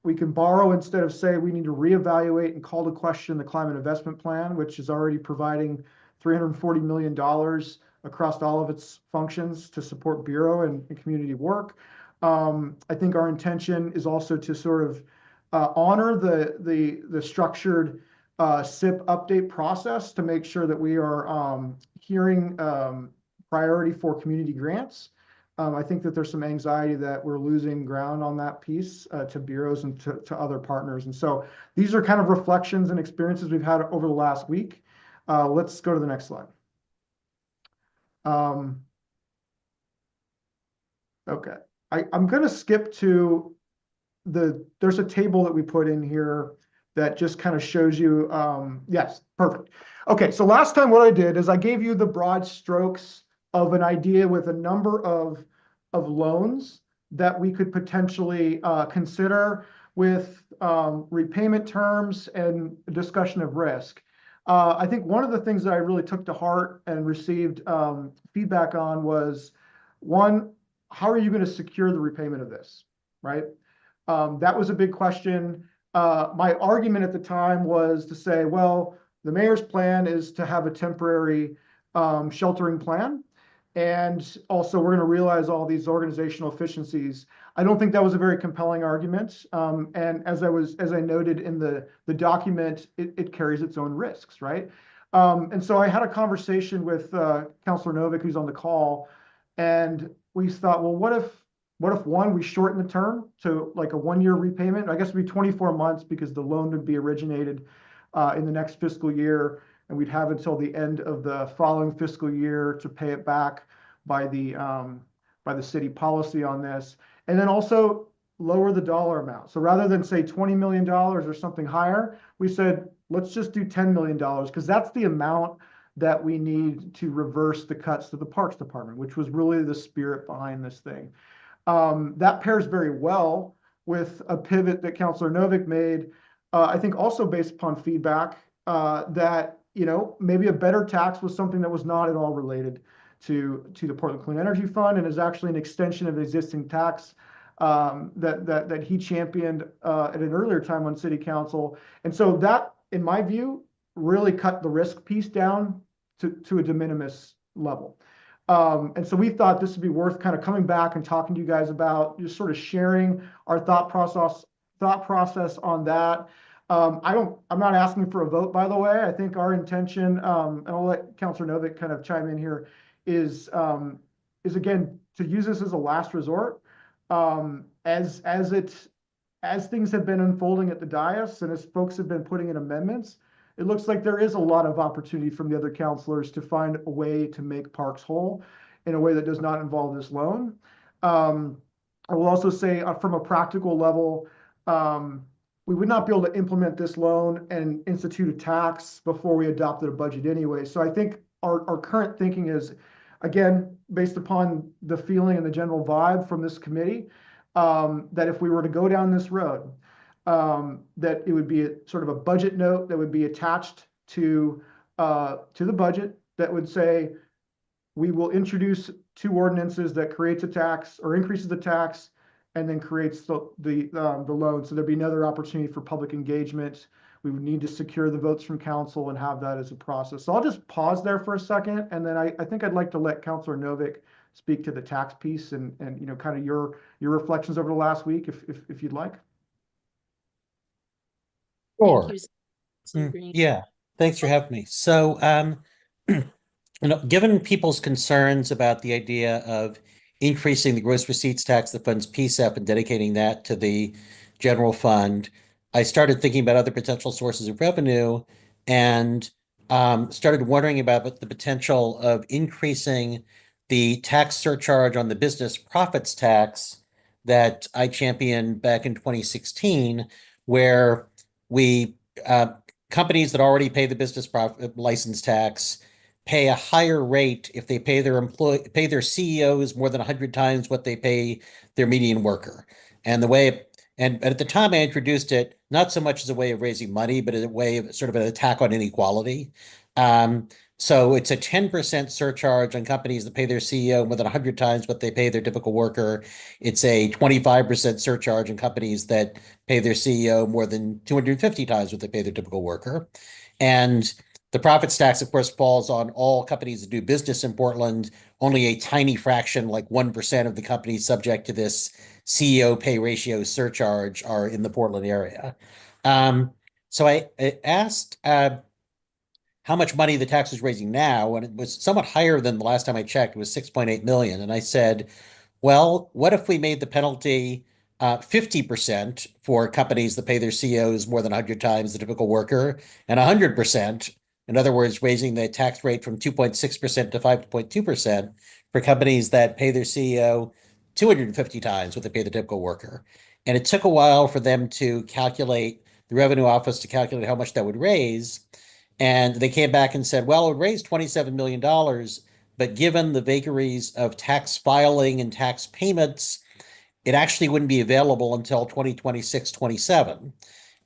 We can borrow instead of say we need to reevaluate and call to question the climate investment plan, which is already providing $340 million across all of its functions to support Bureau and community work. I think our intention is also to sort of honor the structured SIP update process to make sure that we are hearing priority for community grants. I think that there's some anxiety that we're losing ground on that piece to bureaus and to other partners. And so these are kind of reflections and experiences we've had over the last week. Let's go to the next slide. Okay, I'm going to skip to there's a table that we put in here that just kind of shows you, yes, perfect. Okay, so last time what I did is I gave you the broad strokes of an idea with a number of loans that we could potentially consider with repayment terms and discussion of risk. I think one of the things that I really took to heart and received feedback on was, one, how are you going to secure the repayment of this, right? That was a big question. My argument at the time was to say, well, the mayor's plan is to have a temporary sheltering plan. And also, we're going to realize all these organizational efficiencies. I don't think that was a very compelling argument. And as I noted in the document, it carries its own risks, right? And so I had a conversation with Councilor Novick, who's on the call, and we thought, well, what if one, we shorten the term to like a 1-year repayment? I guess it'd be 24 months because the loan would be originated in the next fiscal year, and we'd have until the end of the following fiscal year to pay it back by the city policy on this. And then also lower the dollar amount. So rather than say $20 million or something higher, we said, let's just do $10 million, because that's the amount that we need to reverse the cuts to the Parks Department, which was really the spirit behind this thing. That pairs very well with a pivot that Councilor Novick made, I think also based upon feedback that, maybe a better tax was something that was not at all related to the Portland Clean Energy Fund, and is actually an extension of the existing tax that he championed at an earlier time on City Council. And so that, in my view, really cut the risk piece down to a de minimis level. And so we thought this would be worth kind of coming back and talking to you guys about, just sort of sharing our thought process on that. I'm not asking for a vote, by the way. I think our intention, and I'll let Councilor Novick kind of chime in here, is again to use this as a last resort. As things have been unfolding at the dais, and as folks have been putting in amendments, it looks like there is a lot of opportunity from the other councilors to find a way to make parks whole in a way that does not involve this loan. I will also say from a practical level, we would not be able to implement this loan and institute a tax before we adopted a budget anyway. So I think our current thinking is, again, based upon the feeling and the general vibe from this committee, that if we were to go down this road, that it would be sort of a budget note that would be attached to the budget that would say, we will introduce 2 ordinances that creates a tax or increases the tax and then creates the loan. So there'd be another opportunity for public engagement. We would need to secure the votes from council and have that as a process. So I'll just pause there for a second. And then I think I'd like to let Councilor Novick speak to the tax piece and kind of your reflections over the last week, if you'd like. Sure. Thank you, Councilor Green. Yeah, thanks for having me. So, given people's concerns about the idea of increasing the gross receipts tax that funds PCEF and dedicating that to the general fund, I started thinking about other potential sources of revenue and started wondering about the potential of increasing the tax surcharge on the business profits tax that I championed back in 2016, where we companies that already pay the business profit license tax pay a higher rate if they pay their CEOs more than 100 times what they pay their median worker. And at the time I introduced it, not so much as a way of raising money, but as a way of sort of an attack on inequality. So it's a 10% surcharge on companies that pay their CEO more than 100 times what they pay their typical worker. It's a 25% surcharge on companies that pay their CEO more than 250 times what they pay their typical worker. And the profits tax, of course, falls on all companies that do business in Portland. Only a tiny fraction, like 1% of the companies subject to this CEO pay ratio surcharge are in the Portland area. So I asked how much money the tax was raising now, and it was somewhat higher than the last time I checked. It was 6.8 million. And I said, well, what if we made the penalty 50% for companies that pay their CEOs more than 100 times the typical worker, and 100%, in other words, raising the tax rate from 2.6% to 5.2% for companies that pay their CEO 250 times what they pay the typical worker. And it took a while for them to calculate, the revenue office to calculate how much that would raise. And they came back and said, well, it would raise $27 million, but given the vagaries of tax filing and tax payments, it actually wouldn't be available until 2026, 27.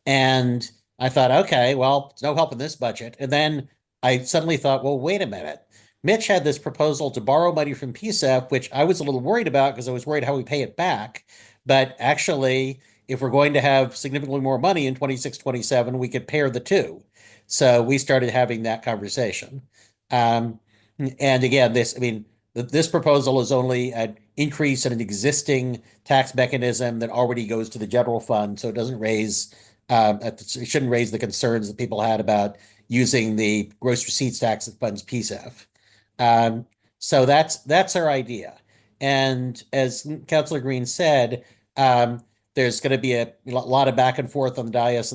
And I thought, okay, well, there's no help in this budget. And then I suddenly thought, well, wait a minute. Mitch had this proposal to borrow money from PCEF, which I was a little worried about because I was worried how we pay it back. But actually, if we're going to have significantly more money in 26, 27, we could pair the two. So we started having that conversation. And again, this proposal is only an increase in an existing tax mechanism that already goes to the general fund, so it doesn't raise, it shouldn't raise the concerns that people had about using the gross receipts tax that funds PCEF. So that's our idea. And as Councilor Green said, there's going to be a lot of back and forth on the dais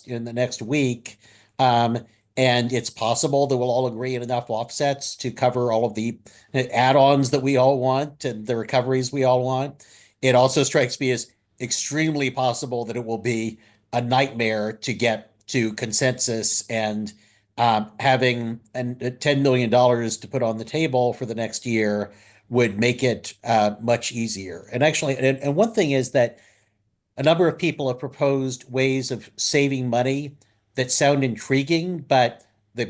in the next week. And it's possible that we'll all agree on enough offsets to cover all of the add-ons that we all want and the recoveries we all want. It also strikes me as extremely possible that it will be a nightmare to get to consensus, and having $10 million to put on the table for the next year would make it much easier. And actually, and one thing is that a number of people have proposed ways of saving money that sound intriguing, but the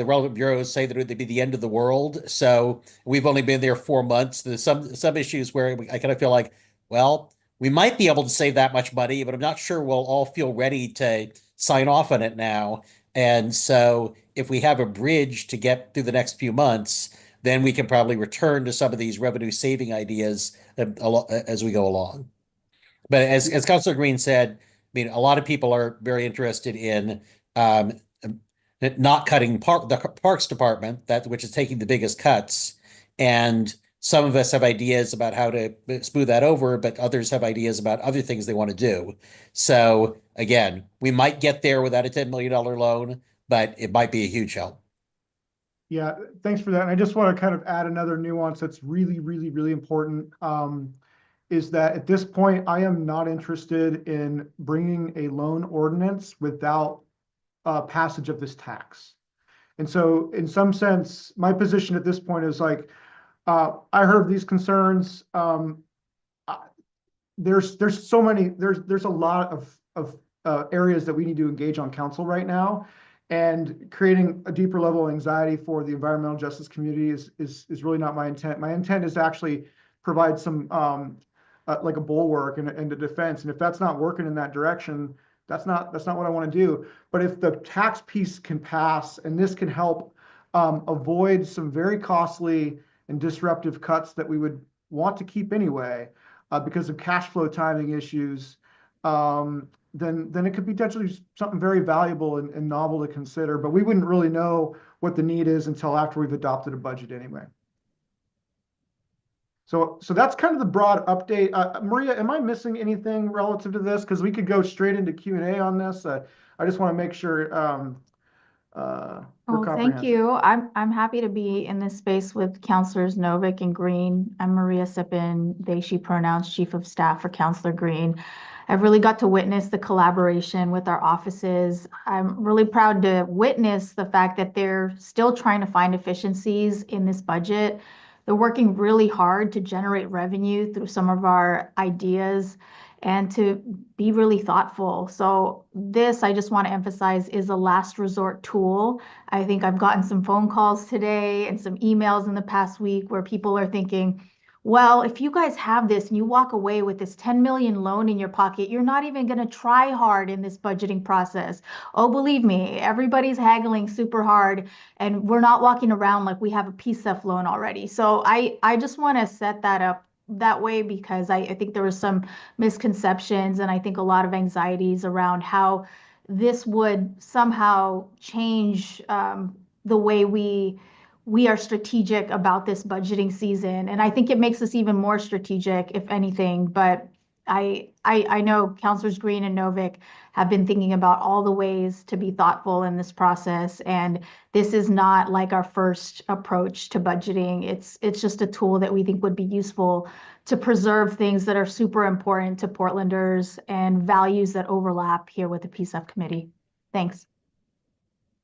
relevant bureaus say that it would be the end of the world. So we've only been there 4 months. There's some issues where I kind of feel like, well, we might be able to save that much money, but I'm not sure we'll all feel ready to sign off on it now. And so if we have a bridge to get through the next few months, then we can probably return to some of these revenue saving ideas as we go along. But as Councilor Green said, a lot of people are very interested in not cutting the Parks Department, which is taking the biggest cuts. And some of us have ideas about how to smooth that over, but others have ideas about other things they want to do. So again, we might get there without a $10 million loan, but it might be a huge help. Yeah, thanks for that. And I just want to kind of add another nuance that's really, really, really important. Is that at this point, I am not interested in bringing a loan ordinance without passage of this tax. And so in some sense, my position at this point is like, I heard these concerns. There's a lot of areas that we need to engage on council right now. And creating a deeper level of anxiety for the environmental justice community is really not my intent. My intent is to actually provide some like a bulwark and a defense. And if that's not working in that direction, that's not what I want to do. But if the tax piece can pass and this can help avoid some very costly and disruptive cuts that we would want to keep anyway, because of cash flow timing issues, then it could be potentially something very valuable and novel to consider. But we wouldn't really know what the need is until after we've adopted a budget anyway. So that's kind of the broad update. Maria, am I missing anything relative to this? Because we could go straight into Q&A on this. I just want to make sure we're thank you. I'm happy to be in this space with Councilors Novick and Green. I'm Maria Sippin, they, she pronouns, Chief of Staff for Councilor Green. I've really got to witness the collaboration with our offices. I'm really proud to witness the fact that they're still trying to find efficiencies in this budget. They're working really hard to generate revenue through some of our ideas and to be really thoughtful. So this, I just want to emphasize, is a last resort tool. I think I've gotten some phone calls today and some emails in the past week where people are thinking, well, if you guys have this and you walk away with this 10 million loan in your pocket, you're not even going to try hard in this budgeting process. Oh, believe me, everybody's haggling super hard and we're not walking around like we have a PCEF loan already. So I just want to set that up that way because I think there were some misconceptions and I think a lot of anxieties around how this would somehow change the way we are strategic about this budgeting season. And I think it makes us even more strategic, if anything. But I know Councilors Green and Novick have been thinking about all the ways to be thoughtful in this process. And this is not like our first approach to budgeting. It's just a tool that we think would be useful to preserve things that are super important to Portlanders and values that overlap here with the PCEF committee. Thanks.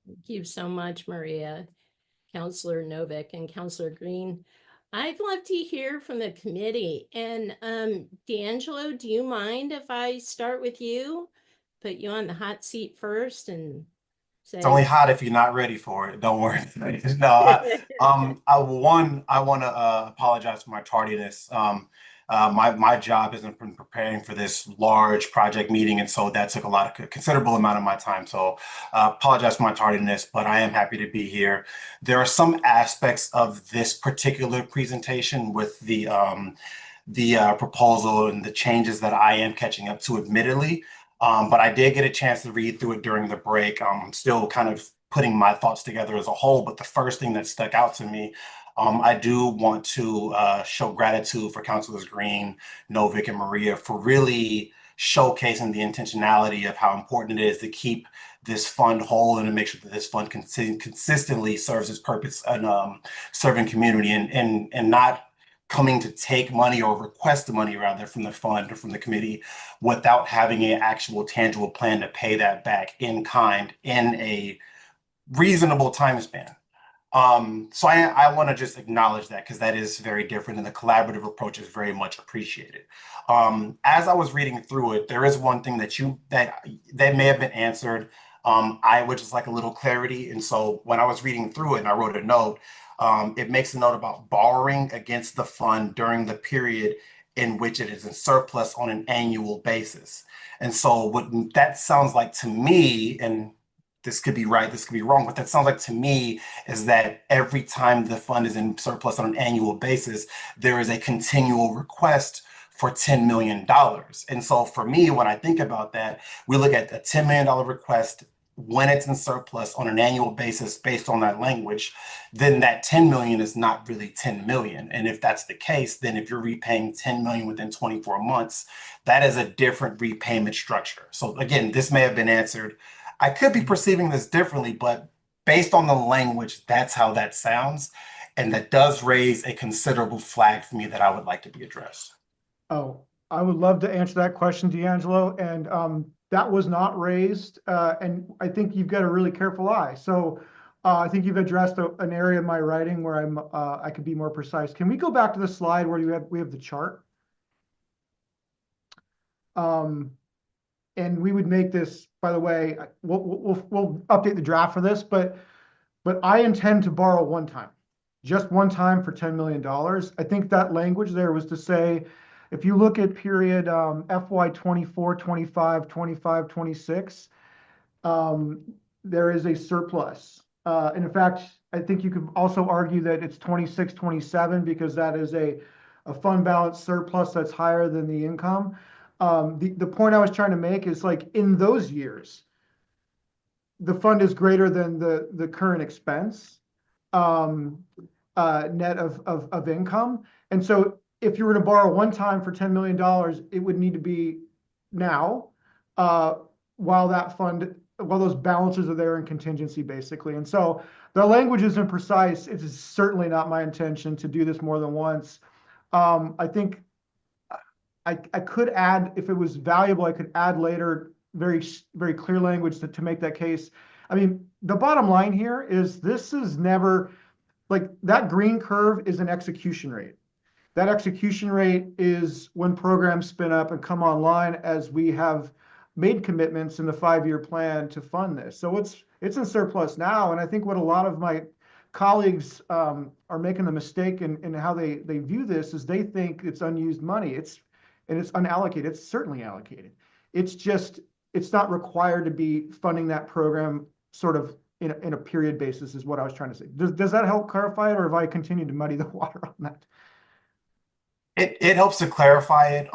Thank you so much, Maria. Councilor Novick and Councilor Green. I'd love to hear from the committee. And D'Angelo, do you mind if I start with you? Put you on the hot seat first and say. It's only hot if you're not ready for it. Don't worry. No, I want to apologize for my tardiness. My job has been preparing for this large project meeting, and so that took a considerable amount of my time. So apologize for my tardiness, but I am happy to be here. There are some aspects of this particular presentation with the proposal and the changes that I am catching up to, admittedly. But I did get a chance to read through it during the break. I'm still kind of putting my thoughts together as a whole. But the first thing that stuck out to me, I do want to show gratitude for Councilors Green, Novick, and Maria for really showcasing the intentionality of how important it is to keep this fund whole and to make sure that this fund consistently serves its purpose and serving community and not coming to take money or request the money rather from the fund or from the committee without having an actual tangible plan to pay that back in kind in a reasonable time span. So I want to just acknowledge that because that is very different and the collaborative approach is very much appreciated. As I was reading through it, there is one thing that may have been answered. I would just like a little clarity. And so when I was reading through it and I wrote a note, it makes a note about borrowing against the fund during the period in which it is in surplus on an annual basis. And so what that sounds like to me, and this could be right, this could be wrong, but that sounds like to me is that every time the fund is in surplus on an annual basis, there is a continual request for $10 million. And so for me, when I think about that, we look at a $10 million request when it's in surplus on an annual basis based on that language, then that 10 million is not really 10 million. And if that's the case, then if you're repaying 10 million within 24 months, that is a different repayment structure. So again, this may have been answered. I could be perceiving this differently, but based on the language, that's how that sounds. And that does raise a considerable flag for me that I would like to be addressed. Oh, I would love to answer that question, D'Angelo. And that was not raised. And I think you've got a really careful eye. So I think you've addressed an area of my writing where I could be more precise. Can we go back to the slide where we have the chart? And we would make this, by the way, we'll update the draft for this, but I intend to borrow one time, just one time for $10 million. I think that language there was to say, if you look at period FY 24, 25, 25, 26, there is a surplus. And in fact, I think you could also argue that it's 26, 27 because that is a fund balance surplus that's higher than the income. The point I was trying to make is like in those years, the fund is greater than the current expense net of income. And so if you were to borrow one time for $10 million, it would need to be now while those balances are there in contingency, basically. And so the language isn't precise. It is certainly not my intention to do this more than once. I think I could add, if it was valuable, I could add later very, very clear language to make that case. I mean, the bottom line here is this is never, like that green curve is an execution rate. That execution rate is when programs spin up and come online as we have made commitments in the 5-year plan to fund this. So it's in surplus now. And I think what a lot of my colleagues are making the mistake in how they view this is they think it's unused money. It's unallocated. It's certainly allocated. It's not required to be funding that program sort of in a period basis is what I was trying to say. Does that help clarify it, or have I continued to muddy the water on that? It helps to clarify it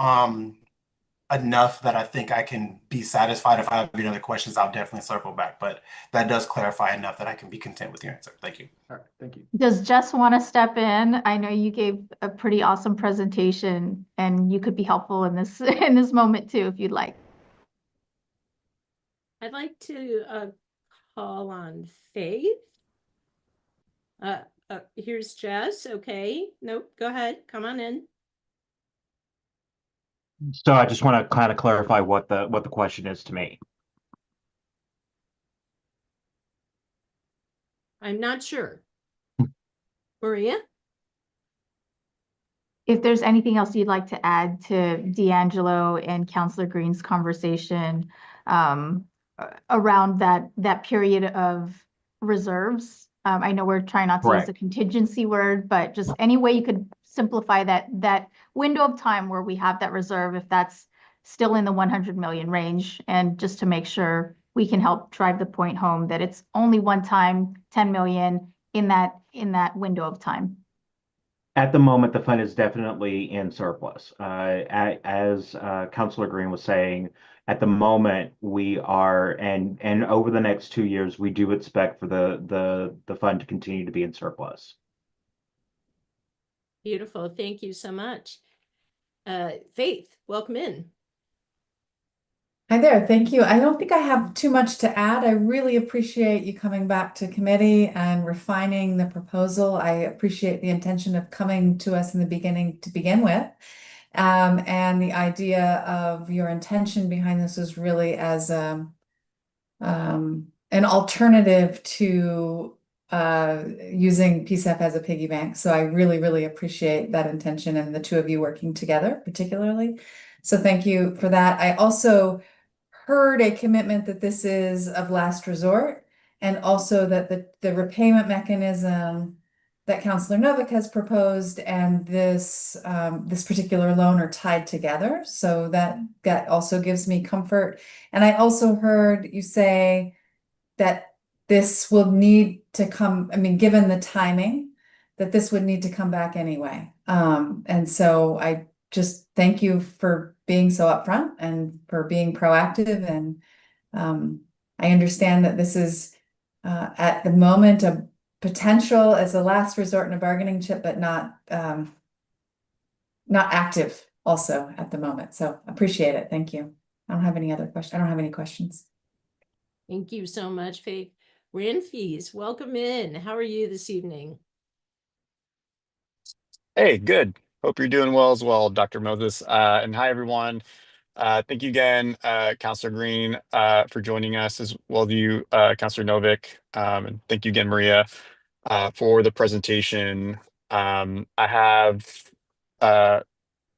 enough that I think I can be satisfied. If I have any other questions, I'll definitely circle back. But that does clarify enough that I can be content with your answer. Thank you. All right, thank you. Does Jess want to step in? I know you gave a pretty awesome presentation and you could be helpful in this moment too, if you'd like. I'd like to call on Faith. Here's Jess. Okay. Nope. Go ahead. Come on in. So I just want to kind of clarify what the question is to me. I'm not sure. Maria? If there's anything else you'd like to add to D'Angelo and Councilor Green's conversation around that period of reserves. I know we're trying not to use the contingency word, but just any way you could simplify that window of time where we have that reserve, if that's still in the 100 million range, and just to make sure we can help drive the point home that it's only one time 10 million in that window of time. At the moment, the fund is definitely in surplus. As Councilor Green was saying, at the moment we are, and over the next 2 years, we do expect for the fund to continue to be in surplus. Beautiful. Thank you so much. Faith, welcome in. Hi there, thank you. I don't think I have too much to add. I really appreciate you coming back to committee and refining the proposal. I appreciate the intention of coming to us in the beginning to begin with. And the idea of your intention behind this is really as an alternative to using PCEF as a piggy bank. So I really, really appreciate that intention and the two of you working together particularly. So thank you for that. I also heard a commitment that this is of last resort, and also that the repayment mechanism that Councilor Novick has proposed and this particular loan are tied together. So that also gives me comfort. And I also heard you say that this will need to come, I mean, given the timing, that this would need to come back anyway. And so I just thank you for being so upfront and for being proactive. And I understand that this is at the moment a potential as a last resort and a bargaining chip, but not active also at the moment. So appreciate it. Thank you. I don't have any other questions. I don't have any questions. Thank you so much, Faith. Ranfees, welcome in. How are you this evening? Hey, good. Hope you're doing well as well, Dr. Moses. And hi, everyone. Thank you again, Councilor Green, for joining us, as well as you, Councilor Novick. And thank you again, Maria, for the presentation. I have a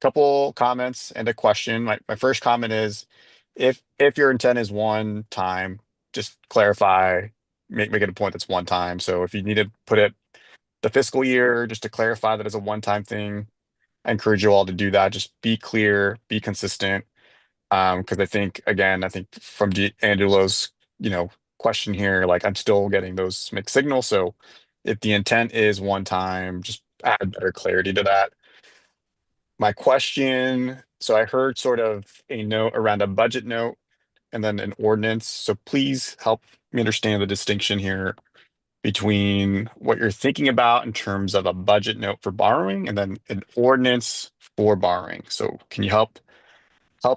couple comments and a question. My first comment is, if your intent is one time, just clarify, make it a point that's one time. So if you need to put it the fiscal year, just to clarify that as a one-time thing, I encourage you all to do that. Just be clear, be consistent. Because I think from Angelo's, question here, like I'm still getting those mixed signals. So if the intent is one time, just add better clarity to that. My question, so I heard sort of a note around a budget note and then an ordinance. So please help me understand the distinction here between what you're thinking about in terms of a budget note for borrowing and then an ordinance for borrowing. So can you help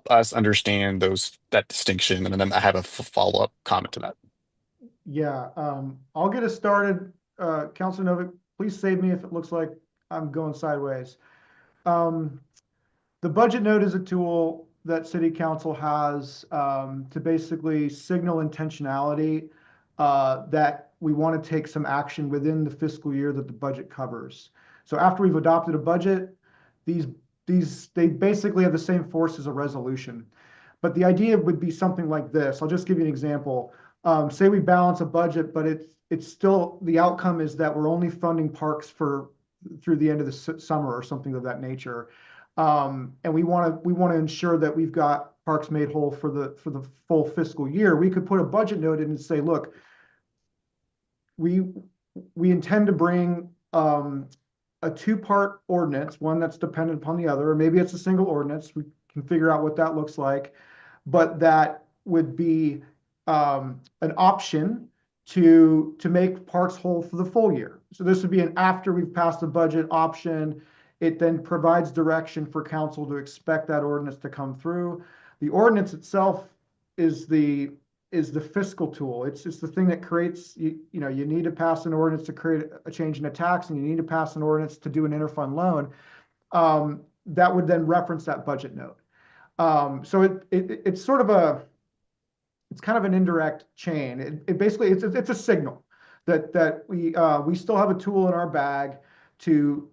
us understand that distinction? And then I have a follow-up comment to that. Yeah, I'll get us started. Councilor Novick, please save me if it looks like I'm going sideways. The budget note is a tool that City Council has to basically signal intentionality that we want to take some action within the fiscal year that the budget covers. So after we've adopted a budget, they basically have the same force as a resolution. But the idea would be something like this. I'll just give you an example. Say we balance a budget, but it's still, the outcome is that we're only funding parks through the end of the summer or something of that nature. And we want to ensure that we've got parks made whole for the full fiscal year. We could put a budget note in and say, look, we intend to bring a two-part ordinance, one that's dependent upon the other, or maybe it's a single ordinance. We can figure out what that looks like, but that would be an option to make parks whole for the full year. So this would be an after we've passed the budget option. It then provides direction for council to expect that ordinance to come through. The ordinance itself is the fiscal tool. It's the thing that creates, you need to pass an ordinance to create a change in a tax, and you need to pass an ordinance to do an interfund loan. That would then reference that budget note. So it's sort of it's kind of an indirect chain. It basically, it's a signal that we still have a tool in our bag to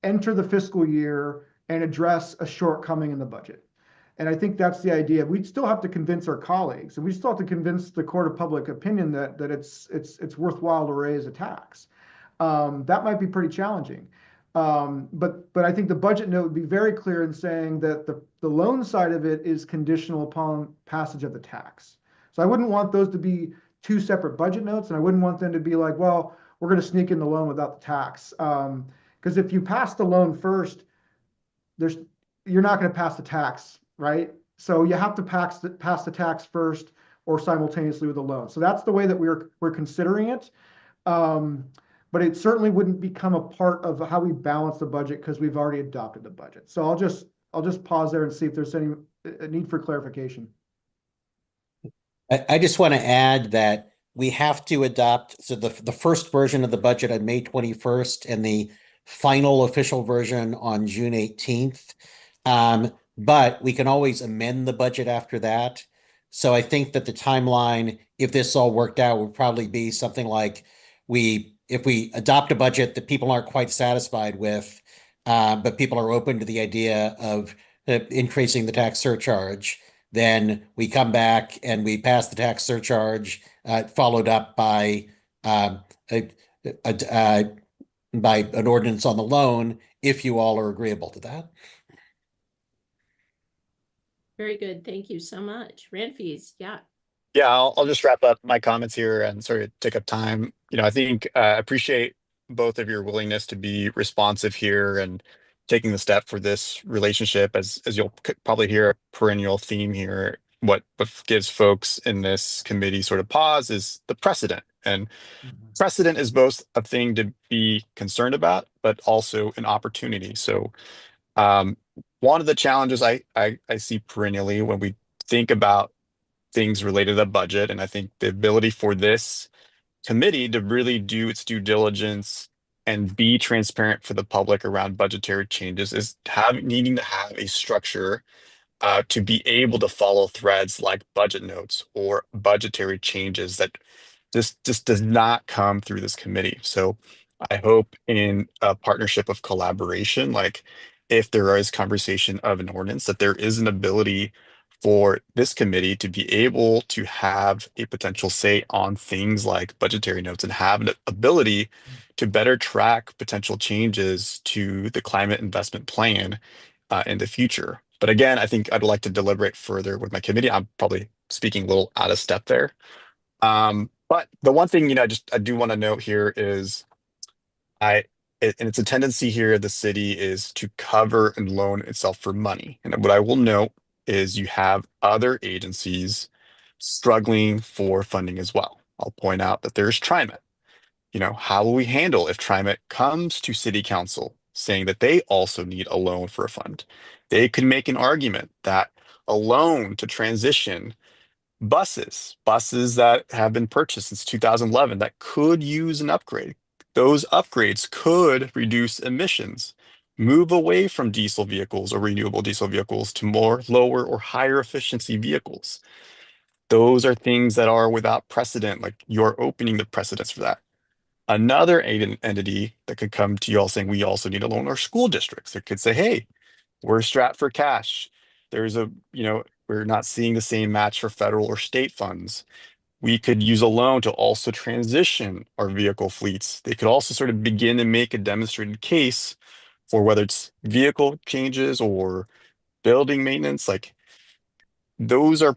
enter the fiscal year and address a shortcoming in the budget. And I think that's the idea. We still have to convince our colleagues, and we still have to convince the court of public opinion that it's worthwhile to raise a tax. That might be pretty challenging. But I think the budget note would be very clear in saying that the loan side of it is conditional upon passage of the tax. So I wouldn't want those to be two separate budget notes, and I wouldn't want them to be like, well, we're going to sneak in the loan without the tax. Because if you pass the loan first, you're not going to pass the tax, right? So you have to pass the tax first or simultaneously with the loan. So that's the way that we're considering it. But it certainly wouldn't become a part of how we balance the budget because we've already adopted the budget. So I'll just pause there and see if there's any need for clarification. I just want to add that we have to adopt, so the first version of the budget on May 21st and the final official version on June 18th. But we can always amend the budget after that. So I think that the timeline, if this all worked out, would probably be something like if we adopt a budget that people aren't quite satisfied with, but people are open to the idea of increasing the tax surcharge, then we come back and we pass the tax surcharge, followed up by an ordinance on the loan, if you all are agreeable to that. Very good. Thank you so much. Ranfees, yeah. Yeah, I'll just wrap up my comments here and sort of take up time. I think I appreciate both of your willingness to be responsive here and taking the step for this relationship. As you'll probably hear a perennial theme here, what gives folks in this committee sort of pause is the precedent. And precedent is both a thing to be concerned about, but also an opportunity. So one of the challenges I see perennially when we think about things related to the budget, and I think the ability for this committee to really do its due diligence and be transparent for the public around budgetary changes is needing to have a structure to be able to follow threads like budget notes or budgetary changes that just does not come through this committee. So I hope in a partnership of collaboration, like if there is conversation of an ordinance, that there is an ability for this committee to be able to have a potential say on things like budgetary notes and have an ability to better track potential changes to the climate investment plan in the future. But again, I think I'd like to deliberate further with my committee. I'm probably speaking a little out of step there. But the one thing, I do want to note here is and it's a tendency here of the city is to cover and loan itself for money. And what I will note is you have other agencies struggling for funding as well. I'll point out that there's TriMet. How will we handle if TriMet comes to city council saying that they also need a loan for a fund? They could make an argument that a loan to transition buses that have been purchased since 2011 that could use an upgrade. Those upgrades could reduce emissions, move away from diesel vehicles or renewable diesel vehicles to more lower or higher efficiency vehicles. Those are things that are without precedent, like you're opening the precedents for that. Another entity that could come to you all saying we also need a loan are school districts that could say, hey, we're strapped for cash. We're not seeing the same match for federal or state funds. We could use a loan to also transition our vehicle fleets. They could also sort of begin and make a demonstrated case for whether it's vehicle changes or building maintenance. Like those are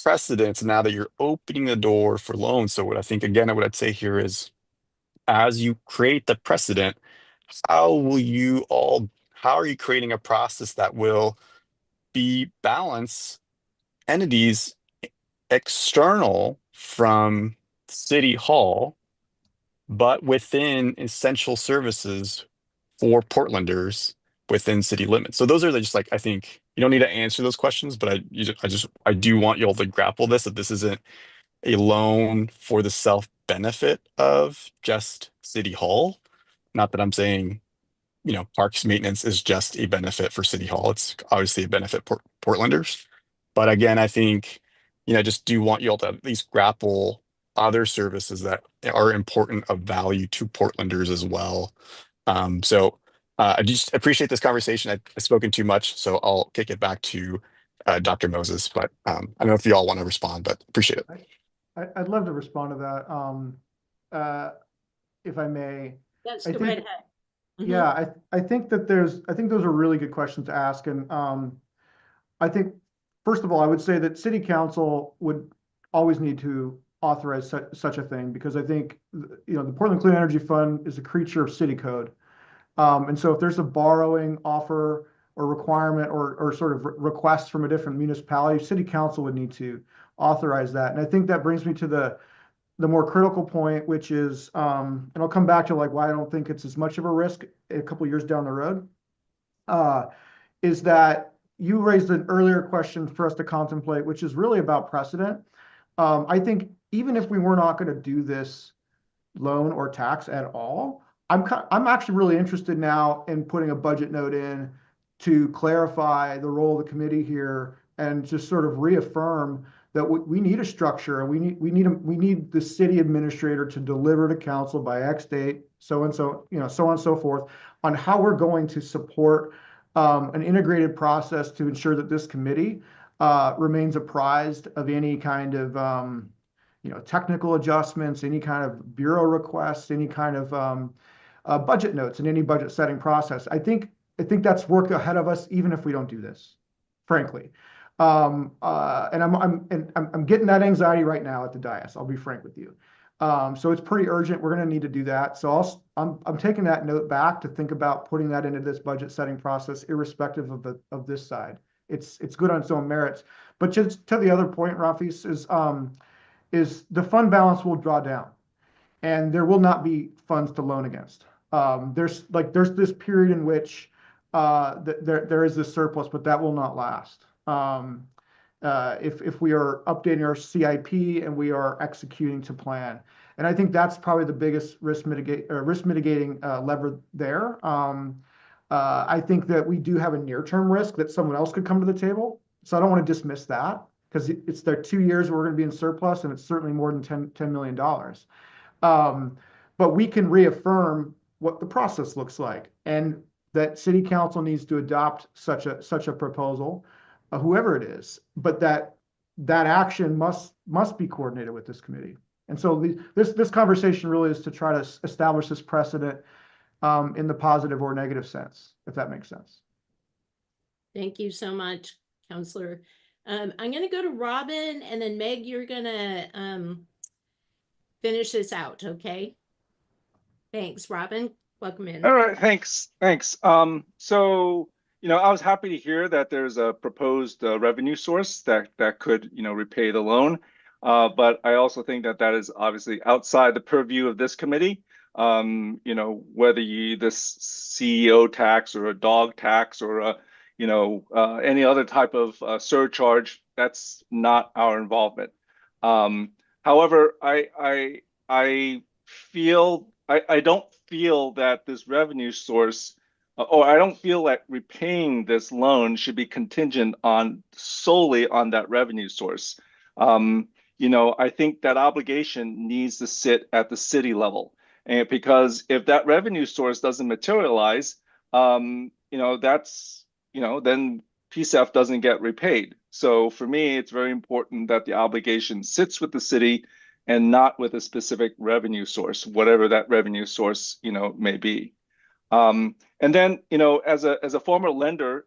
precedents now that you're opening the door for loans. So what I'd say here is, as you create the precedent, how are you creating a process that will be balance entities external from City Hall, but within essential services for Portlanders within city limits? So those are just I think you don't need to answer those questions, but I do want you all to grapple that this isn't a loan for the self benefit of just City Hall. Not that I'm saying, parks maintenance is just a benefit for City Hall. It's obviously a benefit for Portlanders. But again, I think, just do want you all to at least grapple other services that are important of value to Portlanders as well. I just appreciate this conversation. I've spoken too much, so I'll kick it back to Dr. Moses. But I don't know if you all want to respond, but appreciate it. I'd love to respond to that, if I may. Yes, go right ahead. Yeah, I think that I think those are really good questions to ask. And I think, first of all, I would say that city council would always need to authorize such a thing, because I think, the Portland Clean Energy Fund is a creature of city code. And so if there's a borrowing offer or requirement or sort of request from a different municipality, city council would need to authorize that. And I think that brings me to the more critical point, which is, and I'll come back to like why I don't think it's as much of a risk a couple years down the road, is that you raised an earlier question for us to contemplate, which is really about precedent. I think even if we were not going to do this loan or tax at all, I'm actually really interested now in putting a budget note in to clarify the role of the committee here and just sort of reaffirm that we need a structure, and we need the city administrator to deliver to council by X date, so and so, so on and so forth, on how we're going to support an integrated process to ensure that this committee remains apprised of any kind of technical adjustments, any kind of bureau requests, any kind of budget notes, and any budget setting process. I think that's work ahead of us, even if we don't do this, frankly. And I'm getting that anxiety right now at the dais. I'll be frank with you. So it's pretty urgent. We're going to need to do that. So I'm taking that note back to think about putting that into this budget setting process, irrespective of this side. It's good on its own merits. But just to the other point, Rafis, is the fund balance will draw down, and there will not be funds to loan against. There's this period in which there is this surplus, but that will not last. If we are updating our CIP and we are executing to plan. And I think that's probably the biggest risk mitigating lever there. I think that we do have a near-term risk that someone else could come to the table. So I don't want to dismiss that, because it's their 2 years where we're going to be in surplus, and it's certainly more than $10 million. But we can reaffirm what the process looks like, and that city council needs to adopt such a proposal, whoever it is, but that action must be coordinated with this committee. And so this conversation really is to try to establish this precedent in the positive or negative sense, if that makes sense. Thank you so much, Counselor. I'm going to go to Robin, and then Meg, you're going to finish this out, okay? Thanks, Robin. Welcome in. All right, thanks. So, I was happy to hear that there's a proposed revenue source that could, repay the loan. But I also think that is obviously outside the purview of this committee. Whether this CEO tax or a dog tax or any other type of surcharge, that's not our involvement. However, I don't feel that this revenue source, or I don't feel that repaying this loan should be contingent solely on that revenue source. I think that obligation needs to sit at the city level, and because if that revenue source doesn't materialize, then PCEF doesn't get repaid. So for me, it's very important that the obligation sits with the city and not with a specific revenue source, whatever that revenue source, may be. And then, as a former lender,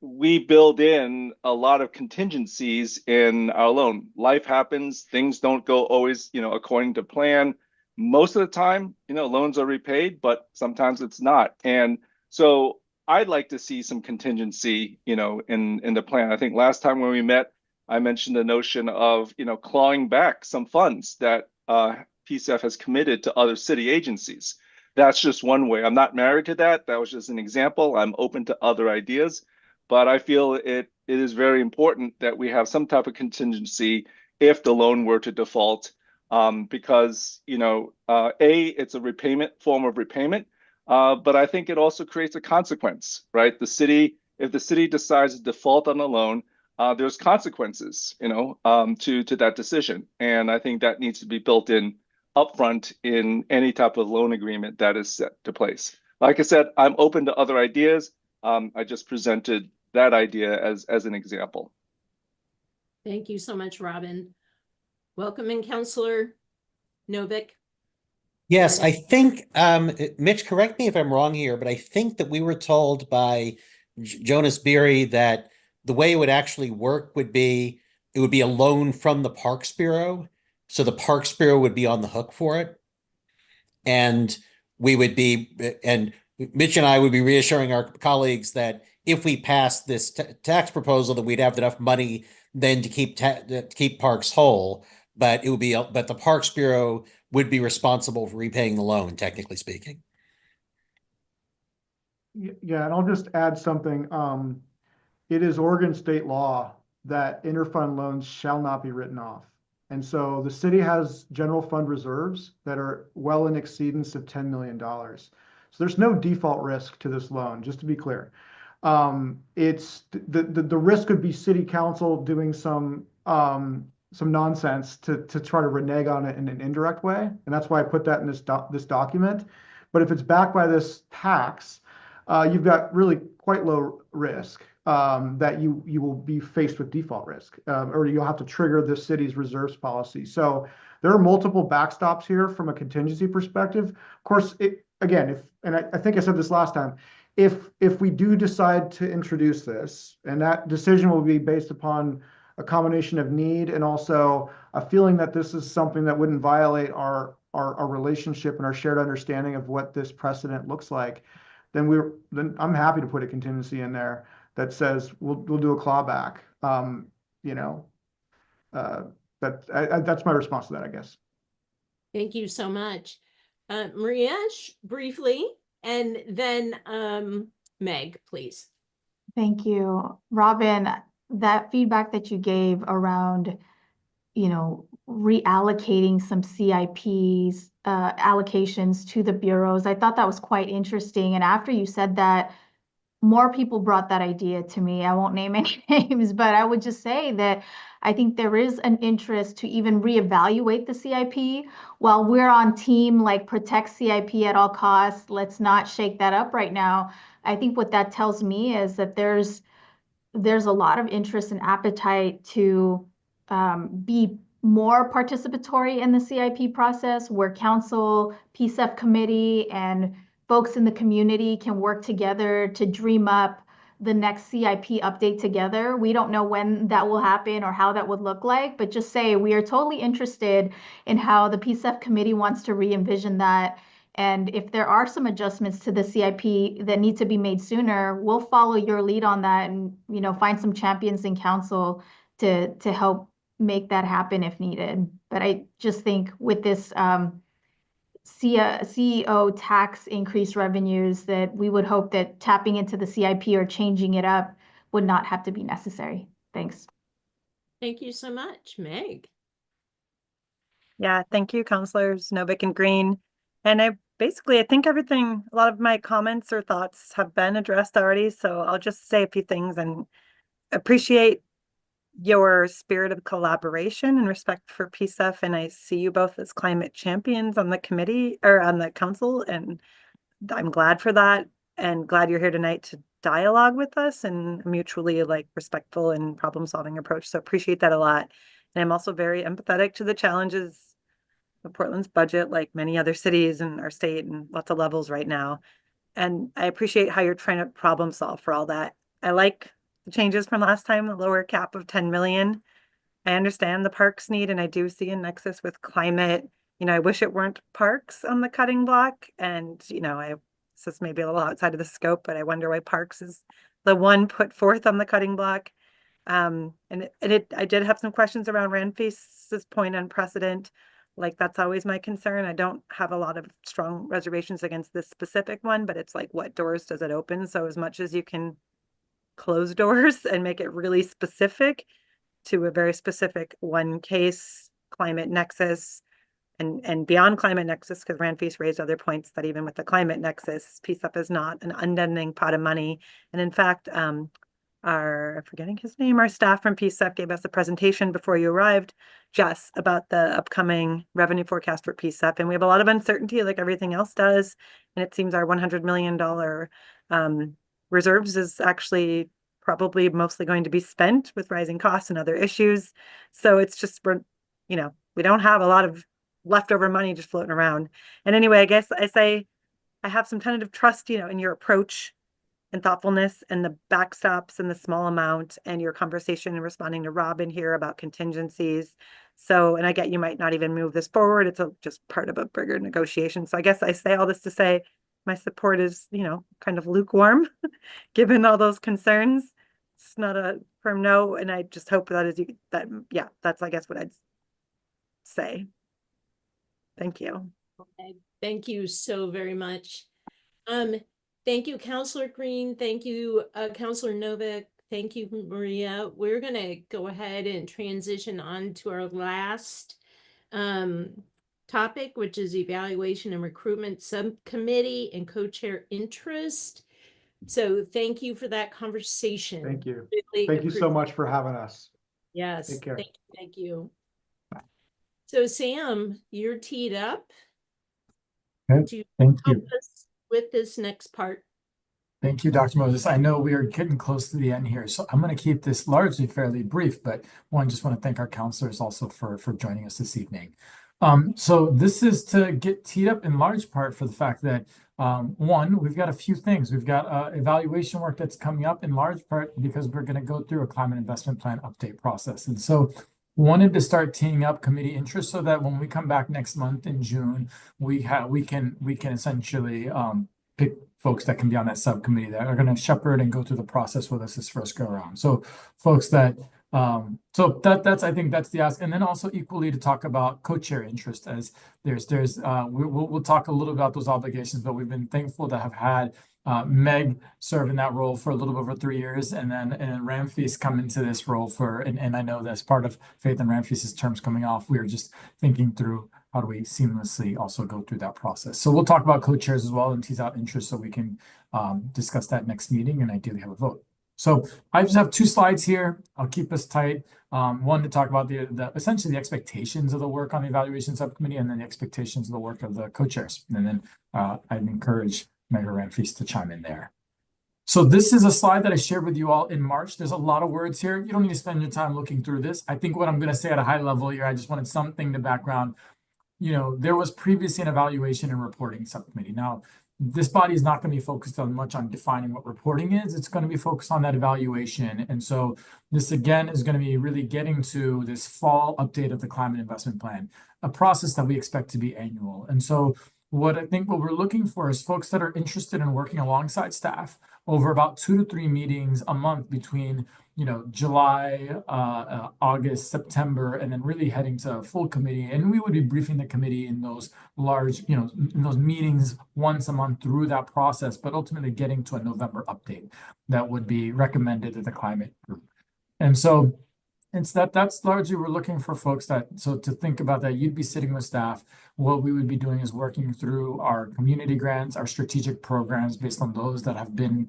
we build in a lot of contingencies in our loan. Life happens, things don't go always, according to plan. Most of the time, loans are repaid, but sometimes it's not. And so I'd like to see some contingency, in the plan. I think last time when we met, I mentioned the notion of, clawing back some funds that PCEF has committed to other city agencies. That's just one way. I'm not married to that. That was just an example. I'm open to other ideas, but I feel it is very important that we have some type of contingency if the loan were to default, because, it's a form of repayment, but I think it also creates a consequence, right? If the city decides to default on a loan, there's consequences, to that decision. And I think that needs to be built in upfront in any type of loan agreement that is set to place. Like I said, I'm open to other ideas. I just presented that idea as an example. Thank you so much, Robin. Welcome in, Counselor Novick. Yes, I think, Mitch, correct me if I'm wrong here, but I think that we were told by Jonas Beery that the way it would actually work would be it would be a loan from the Parks Bureau. So the Parks Bureau would be on the hook for it. And we would be, and Mitch and I would be reassuring our colleagues that if we passed this tax proposal, that we'd have enough money then to keep parks whole. But it would be, but the Parks Bureau would be responsible for repaying the loan, technically speaking. Yeah, and I'll just add something. It is Oregon state law that interfund loans shall not be written off. And so the city has general fund reserves that are well in exceedance of $10 million. So there's no default risk to this loan, just to be clear. It's the risk would be city council doing some nonsense to try to renege on it in an indirect way. And that's why I put that in this document. But if it's backed by this tax, you've got really quite low risk that you will be faced with default risk, or you'll have to trigger the city's reserves policy. So there are multiple backstops here from a contingency perspective. Of course, I think I said this last time, if we do decide to introduce this, and that decision will be based upon a combination of need and also a feeling that this is something that wouldn't violate our relationship and our shared understanding of what this precedent looks like, then I'm happy to put a contingency in there that says we'll do a clawback. That's my response to that, I guess. Thank you so much. Maria, briefly, and then Meg, please. Thank you. Robin, that feedback that you gave around, reallocating some CIPs, allocations to the bureaus, I thought that was quite interesting. And after you said that, more people brought that idea to me. I won't name any names, but I would just say that I think there is an interest to even reevaluate the CIP. While we're on team like protect CIP at all costs, let's not shake that up right now. I think what that tells me is that there's a lot of interest and appetite to be more participatory in the CIP process, where council, PCEF committee, and folks in the community can work together to dream up the next CIP update together. We don't know when that will happen or how that would look like, but just say we are totally interested in how the PCEF committee wants to re-envision that. And if there are some adjustments to the CIP that need to be made sooner, we'll follow your lead on that and, find some champions in council to help make that happen if needed. But I just think with this CEO tax increase revenues, that we would hope that tapping into the CIP or changing it up would not have to be necessary. Thanks. Thank you so much. Meg. Yeah, thank you, Councilors Novick and Green. And I think a lot of my comments or thoughts have been addressed already. So I'll just say a few things and appreciate your spirit of collaboration and respect for PCEF. And I see you both as climate champions on the committee or on the council. And I'm glad for that and glad you're here tonight to dialogue with us and mutually respectful and problem solving approach. So appreciate that a lot. And I'm also very empathetic to the challenges of Portland's budget, like many other cities in our state and lots of levels right now. And I appreciate how you're trying to problem solve for all that. I like the changes from last time, the lower cap of 10 million. I understand the parks need, and I do see a nexus with climate. I wish it weren't parks on the cutting block. And, this is maybe a little outside of the scope, but I wonder why parks is the one put forth on the cutting block. I did have some questions around Ranfeast's point on precedent. That's always my concern. I don't have a lot of strong reservations against this specific one, but it's what doors does it open? So as much as you can close doors and make it really specific to a very specific one case, climate nexus, and beyond climate nexus, because Ranfeast raised other points that even with the climate nexus, PCEF is not an unending pot of money. And in fact, I'm forgetting his name, our staff from PCEF gave us a presentation before you arrived, Jess, about the upcoming revenue forecast for PCEF. And we have a lot of uncertainty like everything else does. And it seems our $100 million reserves is actually probably mostly going to be spent with rising costs and other issues. So it's just, we don't have a lot of leftover money just floating around. And anyway, I guess I say I have some tentative trust, in your approach and thoughtfulness and the backstops and the small amount and your conversation and responding to Robin here about contingencies. So, and I get you might not even move this forward. It's just part of a bigger negotiation. So I guess I say all this to say my support is, kind of lukewarm, given all those concerns. It's not a firm no, and I just hope that's I guess what I'd say. Thank you. Okay, thank you so very much. Thank you, Counselor Green. Thank you, Counselor Novick. Thank you, Maria. We're going to go ahead and transition on to our last topic, which is evaluation and recruitment subcommittee and co-chair interest. So thank you for that conversation. Thank you. Really Thank you so appreciate- much for having us. Yes. Take care. Thank you. So Sam, you're teed up. Okay, To thank help you. us with this next part. Thank you, Dr. Moses. I know we are getting close to the end here, so I'm going to keep this largely fairly brief, but just want to thank our counselors also for joining us this evening. So this is to get teed up in large part for the fact that one, we've got a few things. We've got evaluation work that's coming up in large part because we're going to go through a climate investment plan update process. And so wanted to start teeing up committee interest so that when we come back next month in June, we can essentially pick folks that can be on that subcommittee that are going to shepherd and go through the process with us this first go around. So folks that that's I think that's the ask, and then also equally to talk about co-chair interest, as we'll talk a little about those obligations, but we've been thankful to have had Meg serve in that role for a little over 3 years, and then Ramfis come into this role and I know that's part of Faith and Ramfis's terms coming off. We are just thinking through how do we seamlessly also go through that process. So we'll talk about co-chairs as well and tease out interest so we can discuss that next meeting and ideally have a vote. So I just have 2 slides here. I'll keep us tight. One to talk about essentially the expectations of the work on the evaluation subcommittee, and then the expectations of the work of the co-chairs. And then I'd encourage Meg or Ramfis to chime in there. So this is a slide that I shared with you all in March. There's a lot of words here. You don't need to spend your time looking through this. I think what I'm going to say at a high level here, I just wanted something to background. There was previously an evaluation and reporting subcommittee. Now, this body is not going to be focused on much on defining what reporting is. It's going to be focused on that evaluation. And so this, again, is going to be really getting to this fall update of the climate investment plan, a process that we expect to be annual. And so what we're looking for is folks that are interested in working alongside staff over about 2 to 3 meetings a month between July, August, September, and then really heading to a full committee. And we would be briefing the committee in those large, in those meetings once a month through that process, but ultimately getting to a November update that would be recommended to the climate group. And so that's largely, we're looking for folks to think about that. You'd be sitting with staff. What we would be doing is working through our community grants, our strategic programs based on those that have been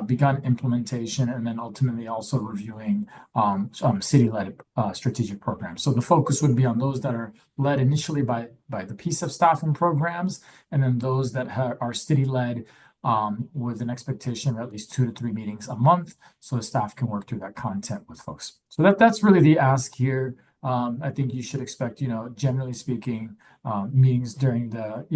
begun implementation, and then ultimately also reviewing some city-led strategic programs. So the focus would be on those that are led initially by the PCEF staff and programs, and then those that are city-led with an expectation of at least 2 to 3 meetings a month, so the staff can work through that content with folks. So that's really the ask here. I think you should expect, generally speaking, meetings during the,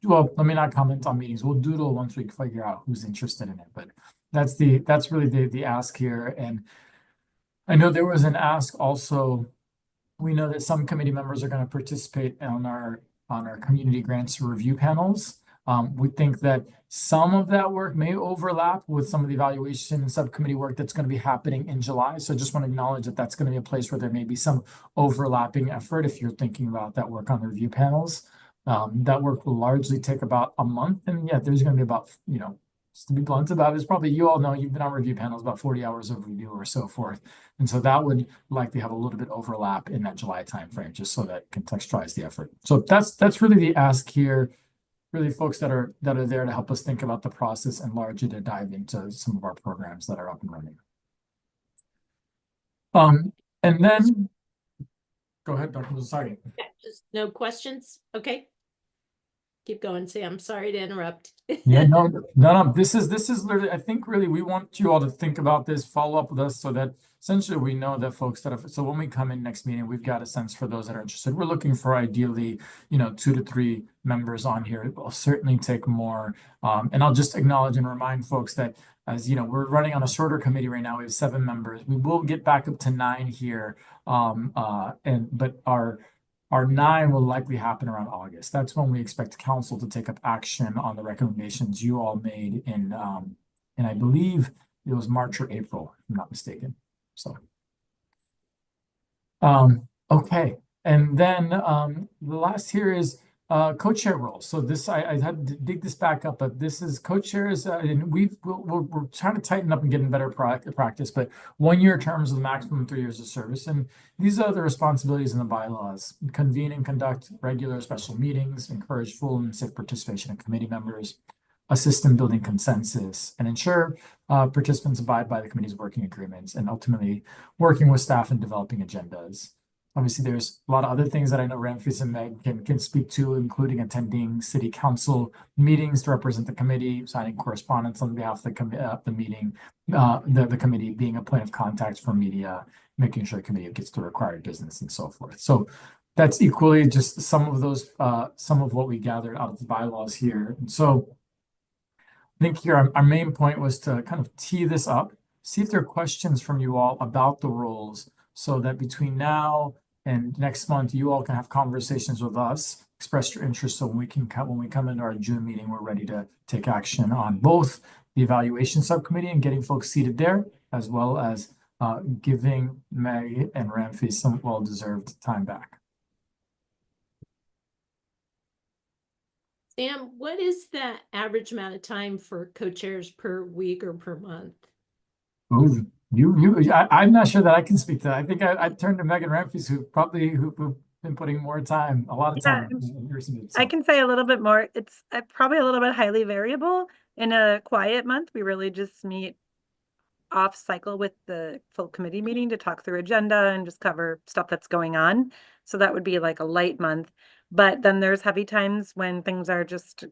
well, let me not comment on meetings. We'll doodle once we figure out who's interested in it, but that's really the ask here. And I know there was an ask also. We know that some committee members are going to participate on our community grants review panels. We think that some of that work may overlap with some of the evaluation and subcommittee work that's going to be happening in July. So I just want to acknowledge that that's going to be a place where there may be some overlapping effort if you're thinking about that work on the review panels. That work will largely take about a month. And yeah, there's going to be about, just to be blunt about it, it's probably, you all know, you've been on review panels, about 40 hours of review or so forth. And so that would likely have a little bit overlap in that July timeframe, just so that contextualize the effort. So that's really the ask here. Really folks that are there to help us think about the process and largely to dive into some of our programs that are up and running. And then go ahead, Dr. Sorry. Just no questions. Okay. Keep going, Sam. Sorry to interrupt. Yeah, no. This is literally, I think really we want you all to think about this, follow up with us so that essentially we know that folks that have, so when we come in next meeting, we've got a sense for those that are interested. We're looking for ideally, 2 to 3 members on here. It will certainly take more. And I'll just acknowledge and remind folks that as we're running on a shorter committee right now. We have 7 members. We will get back up to 9 here. But our 9 will likely happen around August. That's when we expect council to take up action on the recommendations you all made in I believe it was March or April, if I'm not mistaken. So, okay. And then the last here is co-chair role. So this, I had to dig this back up, but this is co-chairs, and we're trying to tighten up and get in better practice, but 1-year terms with maximum 3 years of service. And these are the responsibilities in the bylaws: convene and conduct regular special meetings, encourage full and safe participation of committee members, assist in building consensus, and ensure participants abide by the committee's working agreements, and ultimately working with staff in developing agendas. Obviously, there's a lot of other things that I know Ramfis and Meg can speak to, including attending city council meetings to represent the committee, signing correspondence on behalf of the meeting, the committee being a point of contact for media, making sure the committee gets the required business and so forth. So that's equally just some of those, some of what we gathered out of the bylaws here. And so I think here our main point was to kind of tee this up, see if there are questions from you all about the roles, so that between now and next month, you all can have conversations with us, express your interest, so when we come into our June meeting, we're ready to take action on both the evaluation subcommittee and getting folks seated there, as well as giving Meg and Ramfis some well-deserved time back. Sam, what is the average amount of time for co-chairs per week or per month? Ooh, I'm not sure that I can speak to that. I think I'd turn to Megan Ramfis, who've been putting more time, a lot of time. I can say a little bit more. It's probably a little bit highly variable. In a quiet month, we really just meet off cycle with the full committee meeting to talk through agenda and just cover stuff that's going on. So that would be like a light month. But then there's heavy times when things are just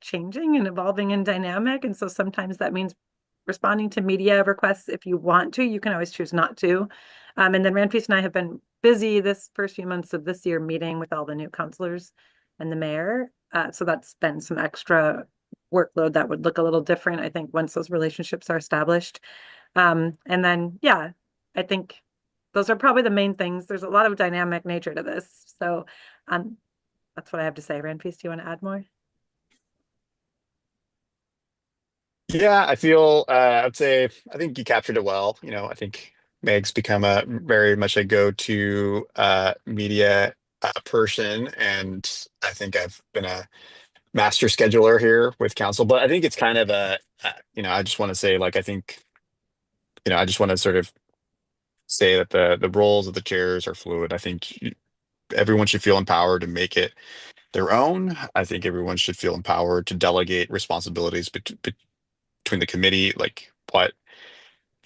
changing and evolving and dynamic. And so sometimes that means responding to media requests. If you want to, you can always choose not to. And then Ramfis and I have been busy this first few months of this year meeting with all the new councilors and the mayor. So that's been some extra workload that would look a little different, I think, once those relationships are established. And then, yeah, I think those are probably the main things. There's a lot of dynamic nature to this. So that's what I have to say. Ramfis, do you want to add more? Yeah, I feel I think you captured it well. I think Meg's become a very much a go-to media person, and I think I've been a master scheduler here with council. But I think it's kind of I just want to say, like, I think, I just want to sort of say that the roles of the chairs are fluid. I think everyone should feel empowered to make it their own. I think everyone should feel empowered to delegate responsibilities between the committee, like what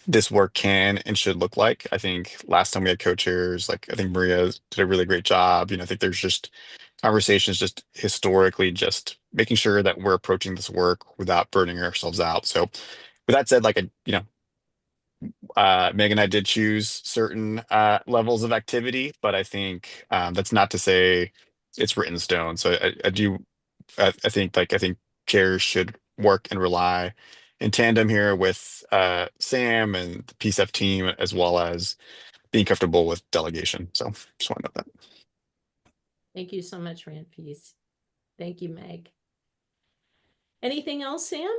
this work can and should look like. I think last time we had co-chairs, like I think Maria did a really great job. I think there's just conversations just historically just making sure that we're approaching this work without burning ourselves out. So with that said, like, Meg and I did choose certain levels of activity, but I think that's not to say it's written in stone. So I think chairs should work and rely in tandem here with Sam and the PCEF team, as well as being comfortable with delegation. So just want to note that. Thank you so much, Ramfis. Thank you, Meg. Anything else, Sam?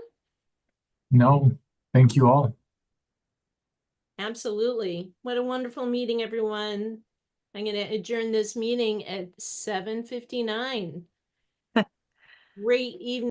No, thank you all. Absolutely. What a wonderful meeting, everyone. I'm going to adjourn this meeting at 7:59. Great evening.